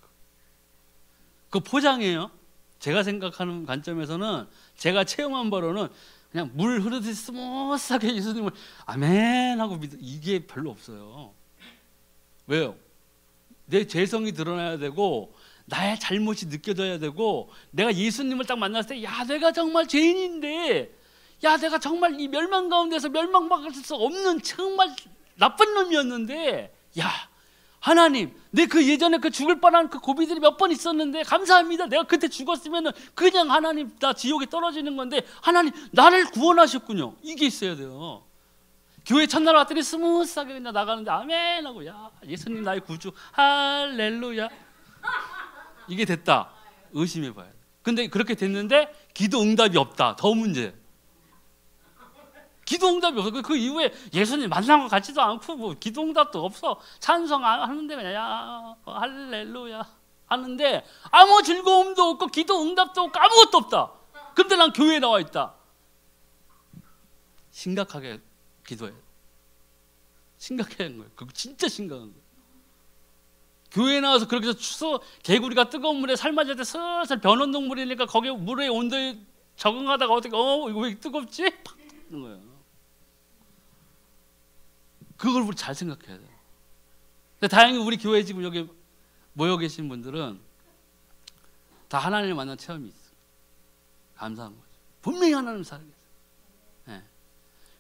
그 포장이에요. 제가 생각하는 관점에서는, 제가 체험한 바로는 그냥 물 흐르듯이 스무스하게 예수님을 아멘 하고 믿어. 이게 별로 없어요. 왜요? 내 죄성이 드러나야 되고 나의 잘못이 느껴져야 되고, 내가 예수님을 딱 만났을 때 내가 정말 죄인인데, 내가 정말 이 멸망 가운데서 멸망받을 수 없는 정말 나쁜 놈이었는데, 하나님, 내 그 예전에 그 죽을 뻔한 그 고비들이 몇 번 있었는데 감사합니다. 내가 그때 죽었으면 그냥 하나님 나 지옥에 떨어지는 건데 하나님 나를 구원하셨군요. 이게 있어야 돼요. 교회 첫날 왔더니 스무스하게 그냥 나가는데 아멘 하고 예수님 나의 구주 할렐루야. 이게 됐다. 의심해 봐야 돼. 근데 그렇게 됐는데 기도 응답이 없다. 더 문제. 기도 응답이 없어. 그 이후에 예수님 만난 것 같지도 않고 뭐 기도 응답도 없어. 찬송하는데 그냥 야 할렐루야 하는데 아무 즐거움도 없고 기도 응답도 없고 아무것도 없다. 근데 난 교회에 나와 있다. 심각하게 기도해. 심각해야 하는 거예요. 그거 진짜 심각한 거예요. 교회에 나와서 그렇게 해서 개구리가 뜨거운 물에 삶아질 때 슬슬 변온동물이니까 거기 물의 온도에 적응하다가 어떻게 이거 왜 뜨겁지? 팍 뜨는 거예요. 그걸 우리 잘 생각해야 돼요. 근데 다행히 우리 교회 지금 여기 모여 계신 분들은 다 하나님을 만난 체험이 있어요. 감사한 거죠. 분명히 하나님을 살아계세요. 네.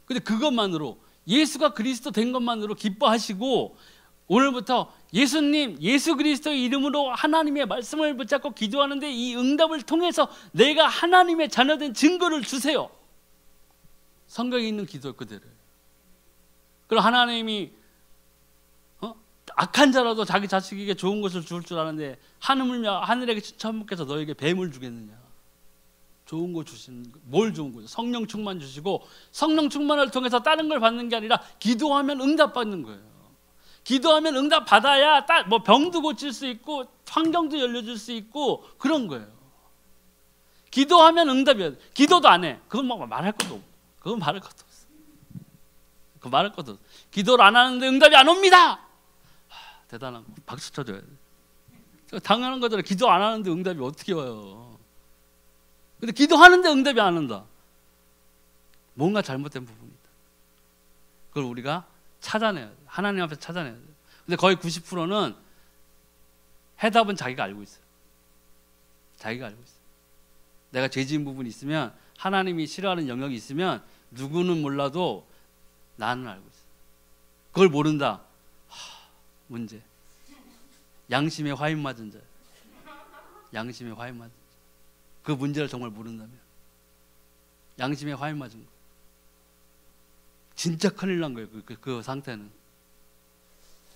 근데 그것만으로 예수가 그리스도 된 것만으로 기뻐하시고 오늘부터 예수님, 예수 그리스도의 이름으로 하나님의 말씀을 붙잡고 기도하는데 이 응답을 통해서 내가 하나님의 자녀된 증거를 주세요. 성경에 있는 기도 그대로. 그럼 하나님이 악한 자라도 자기 자식에게 좋은 것을 줄 줄 아는데 하늘에게 천부께서 너에게 뱀을 주겠느냐. 좋은 거 주시는 뭘 좋은 거죠? 성령 충만 주시고 성령 충만을 통해서 다른 걸 받는 게 아니라 기도하면 응답 받는 거예요. 기도하면 응답 받아야 뭐 병도 고칠 수 있고 환경도 열려줄 수 있고 그런 거예요. 기도하면 응답이야. 기도도 안 해. 그건 뭐 말할 것도 없고. 그건 말할 것도 없어. 그 말할 것도 없어. 기도를 안 하는데 응답이 안 옵니다. 대단한 거. 박수 쳐줘야 돼. 당연한 거잖아. 기도 안 하는데 응답이 어떻게 와요? 근데 기도하는데 응답이 안 온다. 뭔가 잘못된 부분이 있다. 그걸 우리가 찾아내야 돼. 하나님 앞에서 찾아내야 돼. 근데 거의 90%는 해답은 자기가 알고 있어요. 자기가 알고 있어요. 내가 죄 지은 부분이 있으면 하나님이 싫어하는 영역이 있으면 누구는 몰라도 나는 알고 있어요. 그걸 모른다. 문제. 양심에 화인 맞은 자. 양심에 화인 맞은 자. 그 문제를 정말 모른다면 양심에 화인 맞은 거. 진짜 큰일 난 거예요. 그 상태는.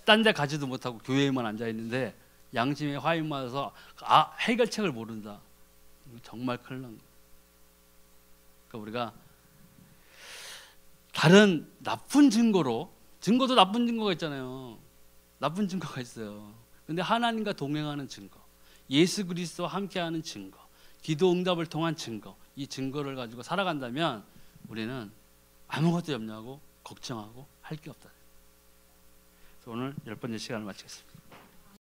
딴 데 가지도 못하고 교회에만 앉아 있는데 양심에 화인 맞아서 해결책을 모른다. 정말 큰일 난 거예요. 그러니까 우리가 다른 나쁜 증거도 나쁜 증거가 있잖아요. 나쁜 증거가 있어요. 근데 하나님과 동행하는 증거, 예수 그리스도와 함께하는 증거, 기도 응답을 통한 증거, 이 증거를 가지고 살아간다면 우리는 아무것도 염려하고 걱정하고 할 게 없다. 그래서 오늘 10번째 시간을 마치겠습니다.